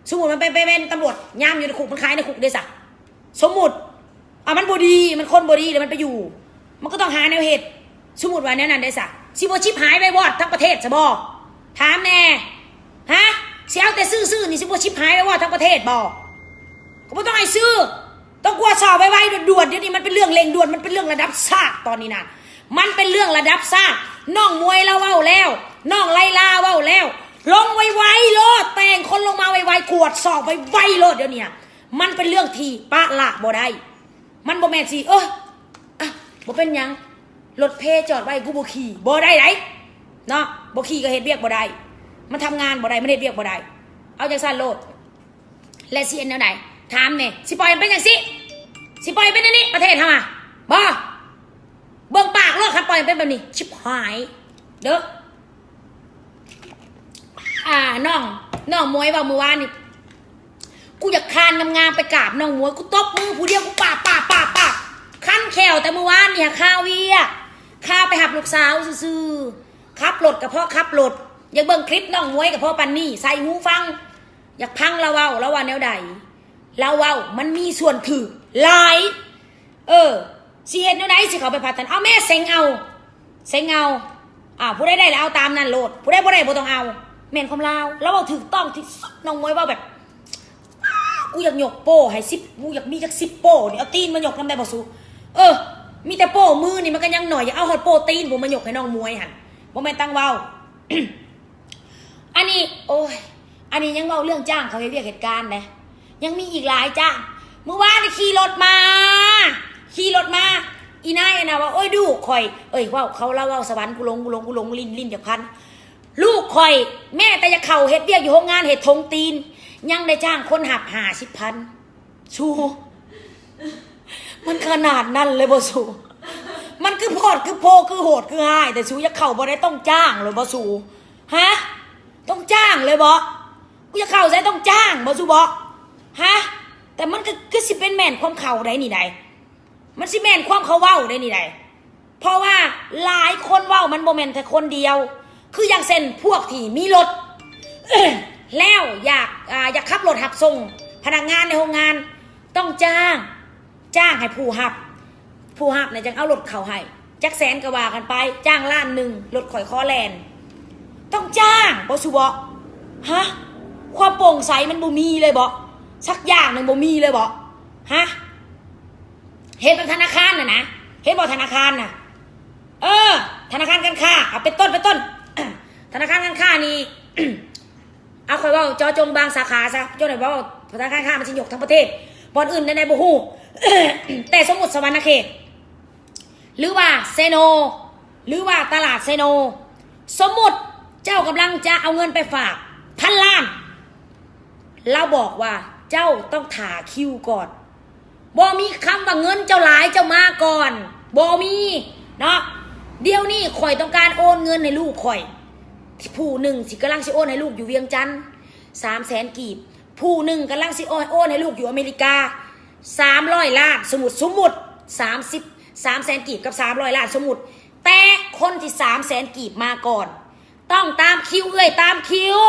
สมมติมันเป็นตำรวจย่ามอยู่ในคุกมันขายในคุกได้สัสมมติมันบดีมันคนบดีแล้วมันไปอยู่มันก็ต้องหาแนวเหตุสมมติว่าแนวนั้นได้สัสิบชิบหายไปวอดทั้งประเทศจะบอถามแน่ฮะเสียเอาแต่ซื้อนี่สิบชิบหายไปวอดทั้งประเทศบอก็ไม่ต้องให้ซื้อต้องกลัวสอบไว้ด่วนเดี๋ยวนี้มันเป็นเรื่องเร่งด่วนมันเป็นเรื่องระดับชาติตอนนี้นะมันเป็นเรื่องระดับชาติน้องมวยเราเว้าแล้วน้องไล่ลาเว้าแล้วลงไวๆโลดแต่งคนลงมาไวๆกวดสอบไวๆโลดเดี๋ยวนี้มันเป็นเรื่องที่ปะละบ่ได้มันบ่แม่นสิบ่เป็นยังรถเพจอดไว้กูบ่ขี่บ่ได้ไหนเนาะบ่ขี่ก็เฮ็ดเวียกบ่ได้มันทำงานบ่ได้มันเฮ็ดเวียกบ่ได้เอาจังซั่นโลดและสิเอ็นแนวไหนถามแน่สิปล่อยมันเป็นจังสิปล่อยเป็นอันนี้ประเทศเฮาอ่ะบ่เบิ่งปากเลิกคันปล่อยเป็นแบบนี้ชิบหายเด้อน้องมวยว่าเมื่อวานนี่กูอยากคานงามๆไปกราบน้องมวยกูตบมือผู้เดียวกูปาขั้นแขวแต่เมื่อวานเนี่ยข้าวข้าไปหับลูกสาวซื่อขับรถกับพ่อขับรถอยากเบิ่งคลิปน้องมวยกับพ่อปันนี่ใส่หูฟังอยากพังเราว่าแนวใดเรามันมีส่วนถือหลายสิเห็นแนวใดสิเขาไปพัฒนาเอาแม่เซ็งเอาผู้ได้แล้วเอาตามนั่นโลดผู้ได้บ่ได้บ่ต้องเอาแม่นของเราเอาถูกต้องที่น้องมวยว่าแบบกูอยากหยกโป้ให้10กูอยากมีจัก10โป้นี่เอาตีนมาหยกนำได้บ่สู้มีแต่โป้มือนี่มันก็ยังหน่อยอยากเอาฮอดโป้ตีนผมมาหยกให้น้องมวยหั่นบ่แม่นตั้งเว้า อันนี้อันนี้ยังเว้าเรื่องจ้างเขาเฮ็ดเวียกเหตุการณ์นะยังมีอีกหลายจ้างเมื่อวานนี่ขี่รถมาอีนายนะว่าดูข่อยว่าเขาเล่าสวรรค์กูลงลิ้นจากพันลูกข่อยแม่แต่จะเข่าเฮ็ดเวียกอยู่โรงงานเฮ็ดทงตีนยังได้จ้างคนหับ50,000ชูมันขนาดนั้นเลยบ่สูมันคือพอดคือโพคือโหดคือหายแต่ชูจะเข่าบ่ได้ต้องจ้างเลยบ่สูฮะต้องจ้างเลยบ่กูจะเข่าใส่ต้องจ้างบ่สูบ่ฮะแต่มันก็สิเป็นแม่นความเข่าได้นี่ใดมันสิแม่นความเขาเว้าได้นี่ใดเพราะว่าหลายคนเว้ามันบ่แม่นแต่คนเดียวคืออย่างเช่นพวกที่มีรถ แล้วอยากขับรถหับส่งพนักงานในโรงงานต้องจ้างให้ผู้หับเนี่ยจังเอารถเขาให้จักแสนก็ว่ากันไปจ้างล้านหนึ่งรถข่อยคอแลนต้องจ้างบ่สุบ่ฮะความโปร่งใสมันบ่มีเลยบ่สักอย่างนึงบ่มีเลยบ่ฮะเห็นเป็นธนาคารนะเห็นบ่ธนาคารน่ะธนาคารการค้าเอาเป็นต้น ธนาคารการค้านี่ เอาค่อยว่าจอจงบางสาขาซะเจ้าหน่อยว่าธนาคารค้ามันสิยกทั้งประเทศบ่อนอื่นในบ่ฮู้ แต่สมมุติสวรรณเขตหรือว่าเซโนหรือว่าตลาดเซโนสมมุติเจ้ากำลังจะเอาเงินไปฝาก1,000 ล้านเราบอกว่าเจ้าต้องถ่าคิวก่อนบ่มีคำว่าเงินเจ้าหลายเจ้ามาก่อนบ่มีเนาะเดี๋ยวนี้ข่อยต้องการโอนเงินให้ลูกข่อยผู้หนึ่งสิกำลังสิโอนให้ลูกอยู่เวียงจันทร์300,000 กีบผู้หนึ่งกำลังสิโอนให้ลูกอยู่อเมริกา300 ล้านสมมุติ300,000 กีบกับ300 ล้านสมมุติแต่คนที่300,000 กีบมาก่อนต้องตามคิวตามคิว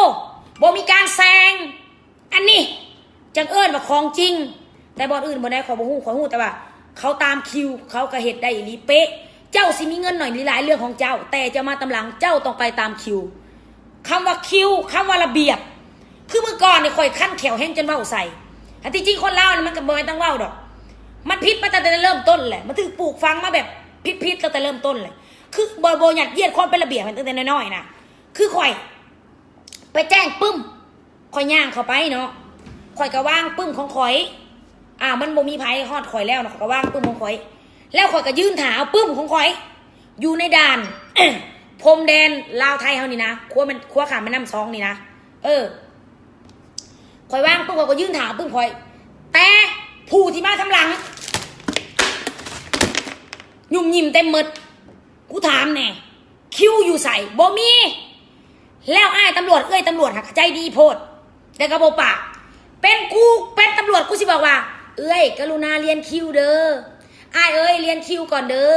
บ่มีการแซง อันนี้จังเอิญว่าของจริงแต่บอลอื่นบอลได้ขอบ่ฮู้แต่ว่าเขาตามคิวเขาก็เฮ็ดได้อีหลีเป๊ะเจ้าสิมีเงินหน่อยหลายเรื่องของเจ้าแต่จะมาตำหลังเจ้าต้องไปตามคิวคำว่าคิวคำว่าระเบียบคือเมื่อก่อนเนี่ยข่อยขั้นแขวแห้งจนเว้าใส่แต่จริงๆคนลาวเนี่ยมันก็บ่แม่นต้องเว้าดอกมันผิดมาตั้งแต่เริ่มต้นแหละมันถึงปลูกฝังมาแบบผิดตั้งแต่เริ่มต้นเลยคือบ่หยัดเยียดคนเป็นระเบียบมันตั้งแต่น้อยๆนะคือข่อยไปแจ้งปึ้มข่อยย่างเข้าไปเนาะข่อยก็วางปึ้มของข่อยมันบ่มีไผฮอดข่อยแล้วเนาะข่อยก็วางปึ้มของข่อยแล้วข่อยก็ยื่นถาเอาปึ้มของข่อยอยู่ในด่าน พรมแดนลาวไทยเฮานี่นะขั้วขามแม่น้ำซองนี่นะข่อยว่างปึ้มข่อยก็ยื่นถามปึ้มข่อยแต่ผู้ที่มาทำหลังยุ่มยิ้มเต็มหมดกูถามแน่คิวอยู่ใส่บ่มีแล้วอ้ายตำรวจตำรวจหักใจดีโพดแต่กระโบปากเป็นตำรวจกูสิบอกว่ากรุณาเรียนคิวเด้ออ้ายเรียนคิวก่อนเด้อ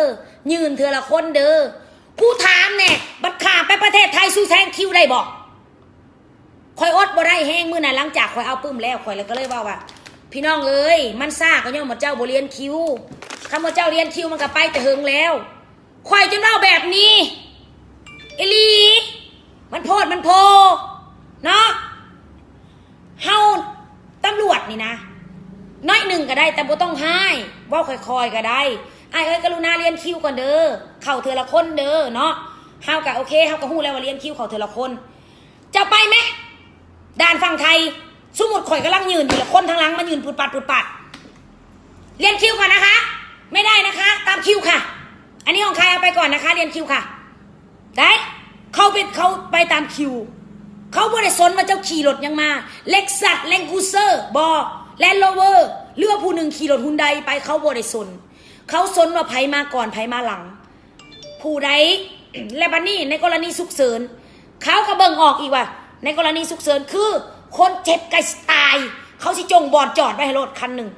ยืนเธอละคนเด้อกูถามแน่บัดข่าไปประเทศไทยสู้แซงคิวได้บอกคอยอดบ่ได้แห้งมื้อน่ะหลังจากคอยเอาปึ้มแล้วคอยเลยก็เลยว่าพี่น้องมันซ่าก็ย่อมหมดเจ้าบ่เรียนคิวคำว่าเจ้าเรียนคิวมันก็ไปแต่เฮิงแล้วคอยจนเล่าแบบนี้อีหลีมันโพดมันโพเนาะเฮาตำรวจนี่นะน้อยหนึ่งก็ได้แต่บ่ต้องให้ว่าค่อยๆก็ได้กรุณาเรียนคิวก่อนเด้อเข้าเธอละคนเด้อเนาะเฮาก็โอเคเฮาก็ฮู้แล้วว่าเรียนคิวเข้าเธอละคนจะไปไหมด่านฝั่งไทยสมมุติข่อยกำลังยืนอยู่ละคนทางหลังมายืนปุดปัดเรียนคิวก่อนนะคะไม่ได้นะคะตามคิวค่ะอันนี้ของใครเอาไปก่อนนะคะเรียนคิวค่ะได้เขาไปตามคิวเขาบ่ได้สนว่าเจ้าขี่รถยังมาเล็กซัสแลงกูเซอร์บอแลนด์โรเวอร์เรือผู้หนึ่งขี่รถฮุนไดไปเขาบ่ได้สนเขาสนว่าไผมาก่อนไผมาหลังผู้ใด และบัดนี้ในกรณีฉุกเฉินเขาก็เบิ่งออกอีกว่าในกรณีฉุกเฉินคือคนเจ็บไกลตายเขาสิจงบอดจอดไว้ให้รถคันหนึ่ง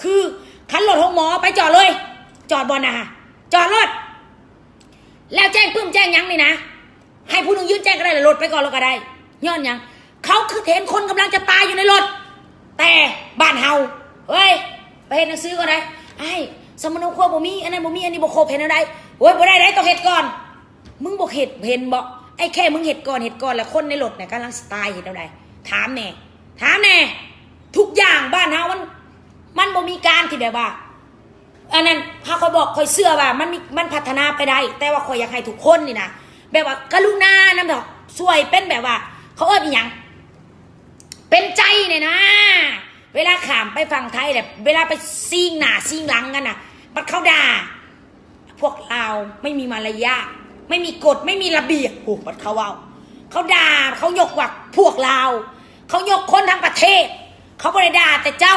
คือคันรถของหมอไปจอดเลยจอดบอลนะฮะจอดรถแล้วแจ้งปึ้มแจ้งยังนี่นะให้ผู้หนึ่งยืนแจ้งก็ได้เลยรถไปก่อนแล้วก็ได้ย้อนยังเขาคือเห็นคนกำลังจะตายอยู่ในรถแต่บ้านเฮาไปเห็นหนังสือก็ได้สมนุครัวบ่มีอันนั้นบ่มีอันนี้บ่ครบเห็นอะไรบ่ได้ต้องเห็ดก่อนมึงบ่เห็นบ่แค่มึงเห็ดก่อนแล้วคนในรถเนี่ยกำลังตายเห็นอะไรถามแน่ทุกอย่างบ้านเฮามันบ่มีการที่แบบว่าอันนั้นถ้าคอยบอกคอยเชื่อว่ามันพัฒนาไปได้แต่ว่าคอยอยากให้ทุกคนนี่นะแบบว่ากรุณานำดอกช่วยเป็นแบบว่าเขาอีหยังเป็นใจเนี่ยนะเวลาขามไปฝั่งไทยแบบเวลาไปซิ่งหน้าซิ่งหลังกันน่ะบัดเขาด่าพวกเราไม่มีมารยาทไม่มีกฎไม่มีระเบียบบัดเขาเขาด่าเขายกว่าพวกเราเขายกคนทั้งประเทศเขาบ่ได้ด่าแต่เจ้า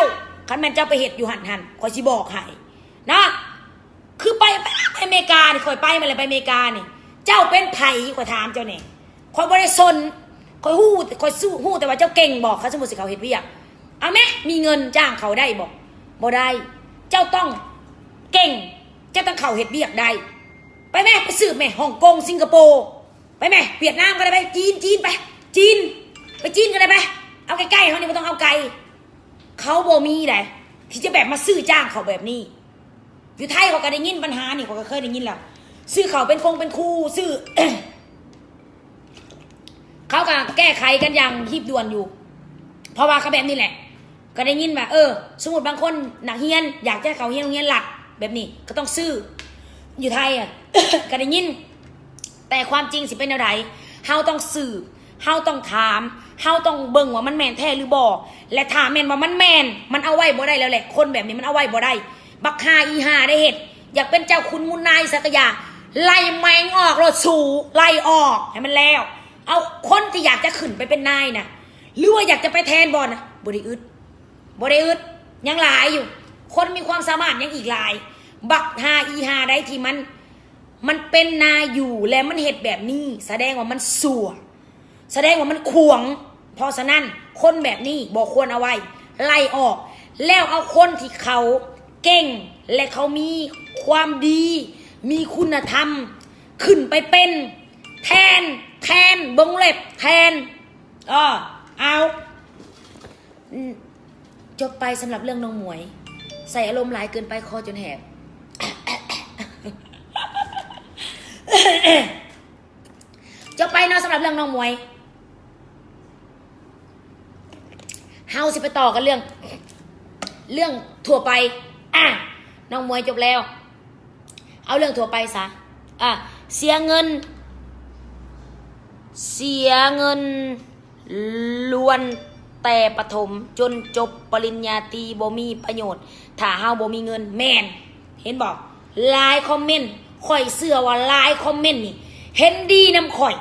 คันแม่นเจ้าไปเฮ็ดอยู่หันคอยสิบอกให้นะคือไปอเมริกานี่คอยไปมาเลยไปอเมริกานี่เจ้าเป็นไผคอยถามเจ้าเนี่ยคอยบ่ได้สนคอยฮู้แต่ว่าเจ้าเก่งบอกเขาสมมุติสิเขาเฮ็ดเวียกเอาไหมมีเงินจ้างเขาได้บอกบ่ได้เจ้าต้องเก่งเจ้าต้องเขาเฮ็ดเวียกได้ไปแม่ไปสืบแม่ฮ่องกงสิงคโปร์ไปแม่เวียดนามก็ได้ไปจีนไปจีนก็ได้ไปเอาใกล้ๆเขานี่ไม่ต้องเอาไกลเขาบ่มีได้ที่จะแบบมาซื้อจ้างเขาแบบนี้อยู่ไทยเขาก็ได้ยินปัญหานี่เขาก็เคยได้ยินแล้วซื้อเขาเป็นครูซื้อ เขาก็แก้ไขกันอย่างรีบด่วนอยู่เพราะว่าเขาแบบนี้แหละก็ได้ยินว่าสมมติบางคนนักเรียนอยากจะเขาเรียนหลักแบบนี้ก็ต้องซื้ออยู่ไทยอ่ะ ก็ได้ยินแต่ความจริงสิเป็นอะไรเฮาต้องสืบเฮาต้องถามเฮาต้องเบิ่งว่ามันแมนแท้หรือบ่และถามแมนว่ามันแมนมันเอาไว้บ่ได้แล้วแหละคนแบบนี้มันเอาไว้บ่ได้บักฮาอีหาได้เห็ดอยากเป็นเจ้าคุณมุนนายสักยาไล่แมงออกรถสูไล่ออกให้มันแล้วเอาคนที่อยากจะขึ้นไปเป็นนายนะหรือว่าอยากจะไปแทนบอลนะบ่ได้อึดยังหลายอยู่คนมีความสามารถยังอีกหลายบักฮาอีหาได้ที่มันเป็นนายอยู่แล้วมันเห็ดแบบนี้แสดงว่ามันสั่วแสดงว่ามันขวงเพราะฉะนั้นคนแบบนี้บอกควรเอาไว้ไล่ออกแล้วเอาคนที่เขาเก่งและเขามีความดีมีคุณธรรมขึ้นไปเป็นแทนบงเล็บแทนเอา จบไปสำหรับเรื่องน้องหมวยใส่อารมณ์หลายเกินไปคอจนแหบ จบไปเนาะสำหรับเรื่องน้องหมวยเฮาสิไปต่อกันเรื่องทั่วไปน้องหมวยจบแล้วเอาเรื่องทั่วไปซะเสียเงินล้วนแต่ประถมจนจบปริญญาตรีบ่มีประโยชน์ถ้าเฮาบ่มีเงินแม่นเห็นบอกไลน์คอมเมนต์ข่อยเชื่อว่าไลน์คอมเมนต์นี่เห็นดีนำข่อย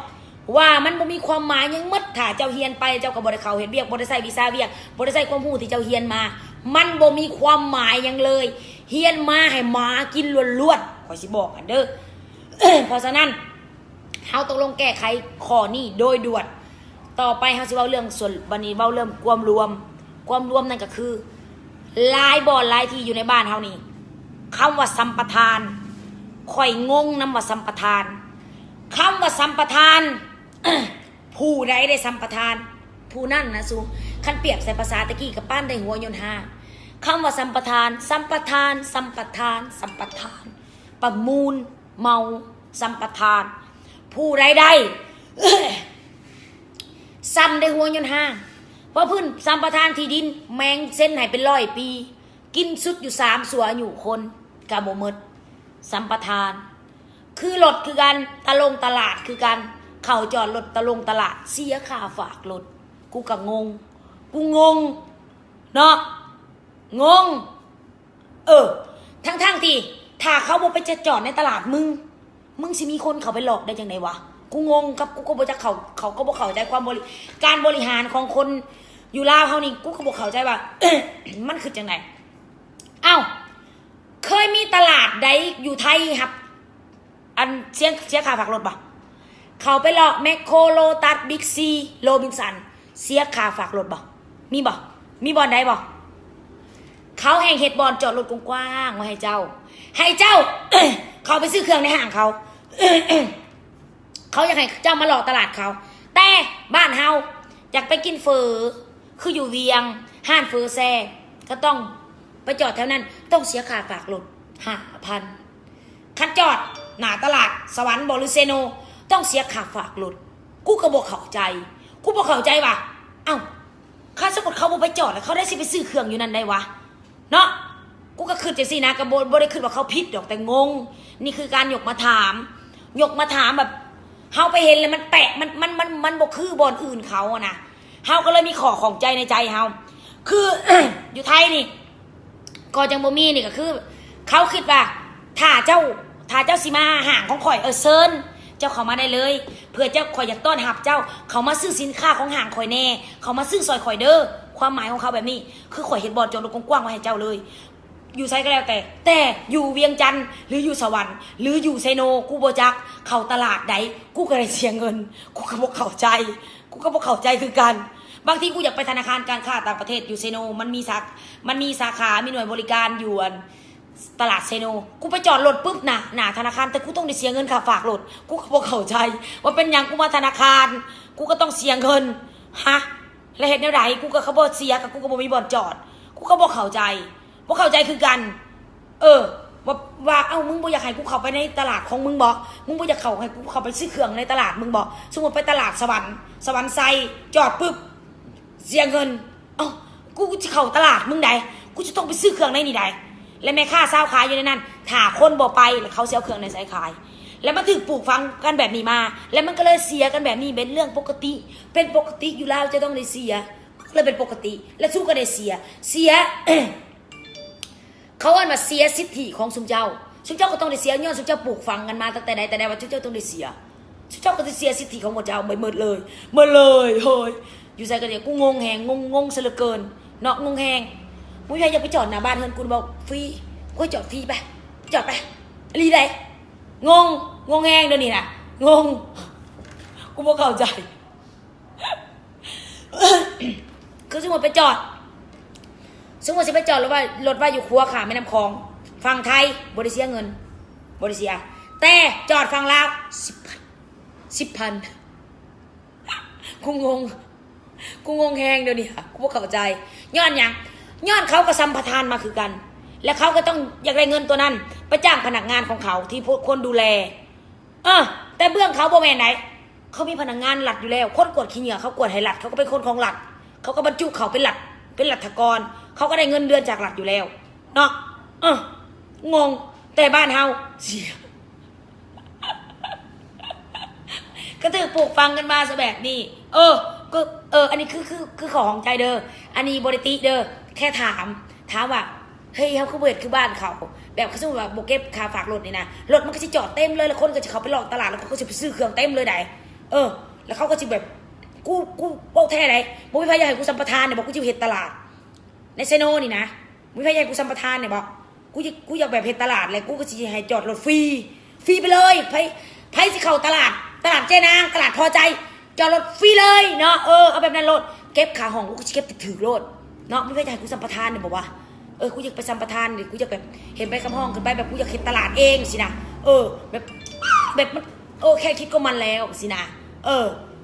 ว่ามันบ่มีความหมายยังมัดถ้าเจ้าเฮียนไปเจ้าก็บ่ได้เข้าเฮ็ดเวียกบ่ได้ใช้วีซ่าเวียกบ่ได้ใช้ความรู้ที่เจ้าเฮียนมามันบ่มีความหมายยังเลยเฮียนมาให้หมากินล้วนๆข่อยสิบอกกันเด้อ เพราะฉะนั้นเฮาตกลงแก้ไขข้อนี้โดยด่วนต่อไปเฮาสิเว้าเรื่องส่วนบัดนี้เว้าเรื่องความรวมนั่นก็คือหลายบ่อนหลายที่อยู่ในบ้านเฮานี่คำว่าสัมปทานข่อยงงนำว่าสัมปทานคำว่าสัมปทาน ผู้ใดได้สัมปทานผู้นั่นนะสูคันเปรียบใส่ภาษาตะกี้กับป้านได้หัวยนต์5คำว่าสัมปทานประมูลเมาสัมปทานผู้ใดได้ ซ้ำได้หัวยนต์5เพราะพื้นสัมปทานที่ดินแมงเส้นให้เป็น100 ปีกินสุดอยู่3 สัวอยู่คนกะบ่หมดสัมปทานคือรถคือกันตลาดคือกันเข้าจอดรถตลาดเสียค่าฝากรถกูก็งงเนาะงงทั้งที่ถ้าเขาบ่ไปจะจอดในตลาดมึงสิมีคนเขาไปหลอกได้จังไดวะกูงงกับกูก็บ่จักเขาก็บ่เข้าใจการบริหารของคนอยู่ลาวเฮานี่กูก็บ่เข้าใจว่า มันคือจังไดเคยมีตลาดใดอยู่ไทยครับอันเสียค่าฝากรถบ่เขาไปหลอกแมคโครโลตัสบิ๊กซีโรบินสันเสียค่าฝากรถบ่มีบ่มีบ่อนใดบ่เขาแห่งเฮ็ดบ่อนจอดรถกว้างๆไว้ให้เจ้า เขาไปซื้อเครื่องในห้างเขา เขาอยากให้เจ้ามาหลอกตลาดเขาแต่บ้านเฮาอยากไปกินเฟอคืออยู่เวียงห้านเฟอแซ่ก็ต้องไปจอดแถวนั้นต้องเสียค่าฝากรถ 5,000 คันจอดหน้าตลาดสวรรค์บหรือเซโนต้องเสียค่าฝากรถกูก็บ่เข้าใจว่าข้าสมมุติเขาบ่ไปจอดแล้วเขาได้สิไปซื้อเครื่องอยู่นั่นได้วะเนาะกูก็คิดจังซี่นะก็บ่ได้คิดว่าเขาผิดดอกแต่งงนี่คือการยกมาถามแบบเฮาไปเห็นแล้วมันแปลกมันบ่คือบ่อนอื่นเขาอะนะเฮาก็เลยมีข้อของใจในใจเฮาคือ อยู่ไทยนี่ก็จังบ่มีนี่ก็คือเขาคิดว่าถ้าเจ้าสิมาห่างของข่อยเซิญเจ้าเข้ามาได้เลยเพื่อเจ้าข่อยอยากต้อนรับเจ้าเขามาซื้อสินค้าของห่างข่อยแน่เขามาซื้อซอยข่อยเด้อความหมายของเขาแบบนี้คือข่อยเห็นบ่อนจอดรถกว้างๆไว้ให้เจ้าเลยอยู่ไสก็แล้วแต่อยู่เวียงจันทร์หรืออยู่สวรรค์หรืออยู่ไซโนกูบ่จักเข้าตลาดใดกูก็ได้เสียเงินกูก็บ่เข้าใจคือกันบางทีกูอยากไปธนาคารการค้าต่างประเทศอยู่ไซโนมันมีสาขามีหน่วยบริการอยู่ตลาดไซโนกูไปจอดรถปุ๊บหน้าธนาคารแต่กูต้องได้เสียเงินค่าฝากรถกูก็บ่เข้าใจว่าเป็นหยังกูมาธนาคารกูก็ต้องเสียเงินแล้วเฮ็ดแนวใดกูก็เขาบ่เสียกับกูก็บ่มีบ่อนจอดกูก็บ่เข้าใจคือกันว่ามึงบ่อยากให้กูเข้าไปในตลาดของมึงบ่มึงบ่อยากให้กูเข้าไปซื้อเครื่องในตลาดมึงบ่สมมุติไปตลาดสวรรค์ไซจอดปุ๊บเสียเงินกูจะเข้าตลาดมึงใดกูจะต้องไปซื้อเครื่องในนี่ใดและแม่ค้าสาวขายอยู่ในนั้นถ้าคนบ่ไปแล้วเขาเสียเครื่องในไซขายแล้วมันถึงปลูกฝังกันแบบนี้มาแล้วมันก็เลยเสียกันแบบนี้เป็นเรื่องปกติอยู่แล้วจะต้องได้เสียเลยเป็นปกติและสู้ก็ได้เสีย เขาว่ามาเสียสิทธิของสุมเจ้าก็ต้องได้เสียย้อนสุมเจ้าปลูกฝังกันมาตั้งแต่ใดแต่ใดว่าสุมเจ้าต้องได้เสียสุมเจ้าก็จะเสียสิทธิของหมดเจ้าหมดเลยเฮ้ยอยู่ใจกันเนี่ยกูงงแหงงงเสลือเกินเนาะงงแหงมึงอยากไปจอดหน้าบ้านเฮือนกูบอกฟรีกูจอดฟรีไปจอดไปรีไดงงแหงเดี๋ยวนี้นะงงกูบ่เข้าใจ คือสมมติไปจอดสิไปจอดรถว่าอยู่ครัวขาแม่น้ำคลองฝั่งไทยบริเสียเงินบริเสียแต่จอดฝั่งลาว10,000กูงง กูงงแหงเดี๋ยวนี้กูบ่เข้าใจย้อนหยังย้อนเขาก็สัมปทานมาคือกัน และเขาก็ต้องอยากได้เงินตัวนั้นไปจ้างพนักงานของเขาที่คนดูแลแต่เบื้องเขาบ่แม่นไหนเขามีพนักงานหลัดอยู่แล้วคนกวดขี้เหงื่อเขากวดให้หลัดเขาก็เป็นคนของหลัดเขาก็บรรจุเขาเป็นหลัดเป็นหลัฐกรเขาก็ได้เงินเดือนจากหลัดอยู่แล้วเนาะงงแต่บ้านเฮาเสียก็ถือปลูกฟังกันมาซะแบบนี้ก็อันนี้คือของใจเด้ออันนี้บริติเด้อแค่ถามว่าเฮ้ยเขาคือเบิดคือบ้านเขาแบบเขาสมมติว่าโบเก็บคาฝากรถนี่นะรถมันก็จะจอดเต็มเลยแล้วคนก็จะเขาไปหลอกตลาดแล้วเขาก็จะไปซื้อเครื่องเต็มเลยไหนแล้วเขาก็จะแบบกูโป๊ะแท้ไหนบุ้ยพายใหญ่กูสัมปทานเนี่ยบอกกูจะเห็นตลาดในเซโนนี่นะบุ้ยพายใหญ่กูสัมปทานเนี่ยบอกกูอยากแบบเห็นตลาดเลยกูก็จะให้จอดรถฟรีไปเลยไพ่สิเข้าตลาดเจนางตลาดพอใจจอดรถฟรีเลยเนาะเอาแบบนั้นรถเก็บขาห้องกูจะเก็บถือรถเนาะบุ้ยพายใหญ่กูสัมปทานเนี่ยบอกว่ากูอยากไปสัมปทานดิกูอยากแบบเห็นไปคำห้องขึ้นไปแบบกูอยากเห็นตลาดเองสินะแบบมันแค่คิดก็มันแล้วสินะ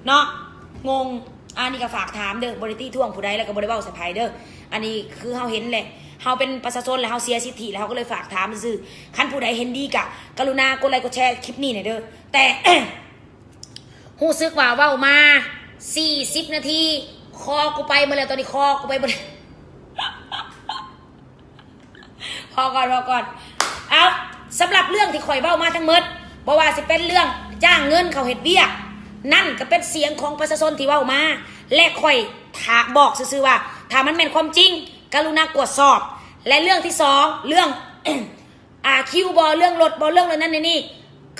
เนาะงงอันนี้ก็ฝากถามเด้อบริตี้ท่วงผู้ใดแล้วก็บริเวาสะพายเด้ออันนี้คือเฮาเห็นแหละเฮาเป็นประชาชนแล้วเฮาเสียสิทธิแล้วเฮาก็เลยฝากถามซื่อคันผู้ใดเห็นดีกะกรุณากดไลค์กดแชร์คลิปนี้หน่อยเด้อแต่ ฮู้ซึกว่าเว้ามา40 นาทีคอกูไปมาแล้วตอนนี้คอกูไปบ่พอก่อนเอาสำหรับเรื่องที่ข่อยเว้ามาทั้งหมดบ่ว่าสิเป็นเรื่องจ้างเงินเขาเฮ็ดเวียกนั่นก็เป็นเสียงของประชาชนที่เว้ามาและข่อยบอกซื่อๆว่าถ้ามันเป็นความจริงกรุณากวดสอบและเรื่องที่2เรื่อง คิวบอเรื่องรถบอเรื่องอะไรนั่นนี่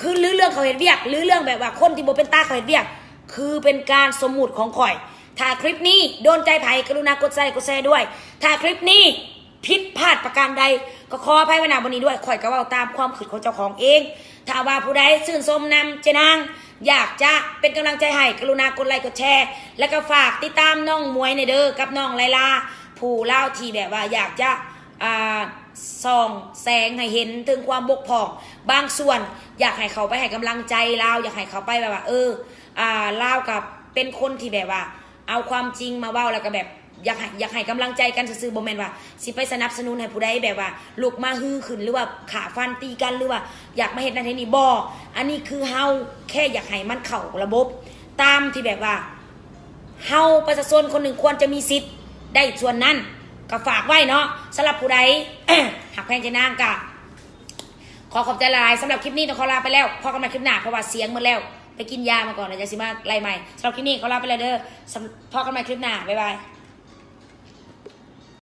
คือหรือเรื่องเขาเฮ็ดเวียกหรือเรื่องแบบว่าคนที่บ่เป็นตาเขาเฮ็ดเวียกคือเป็นการสมมุติของข่อยถ้าคลิปนี้โดนใจไผกรุณากดไลค์กดแชร์ด้วยถ้าคลิปนี้ผิดพลาดประการใดก็ขออภัยไว้ณวันนี้ด้วยข่อยก็เว้าตามความคิดของเจ้าของเองถ้าว่าผู้ใดชื่นชมนำเจนางอยากจะเป็นกำลังใจให้กรุณากดไลค์กดแชร์แล้วก็ฝากติดตามน้องมวยในเด้อกับน้องไลลาผู้เล่าที่แบบว่าอยากจะส่องแสงให้เห็นถึงความบกพร่องบางส่วนอยากให้เขาไปให้กำลังใจเราอยากให้เขาไปแบบว่าเรากับเป็นคนที่แบบว่าเอาความจริงมาเว้าแล้วก็แบบอยากให้กำลังใจกันซื่อๆบ่แม่นว่าสิไปสนับสนุนให้ผู้ใดแบบว่าลุกมาฮือขึ้นหรือว่าขาฟันตีกันหรือว่าอยากมาเฮ็ดนั่นเฮ็ดนี่บ่อันนี้คือเฮาแค่อยากให้มันเข้าระบบตามที่แบบว่าเฮาประชาชนคนหนึ่งควรจะมีสิทธิ์ได้ส่วนนั้นก็ฝากไว้เนาะสำหรับผู้ใด หักแพงใจนางกะขอบใจหลายสำหรับคลิปนี้ต้องขอลาไปแล้วพอกันใหม่คลิปหน้าเพราะว่าเสียงหมดแล้วไปกินยามาก่อนแล้วจะสิมาไล่ใหม่สำหรับคลิปนี้ขอลาไปแล้วเด้อพอกันใหม่คลิปหน้าบ๊ายบาย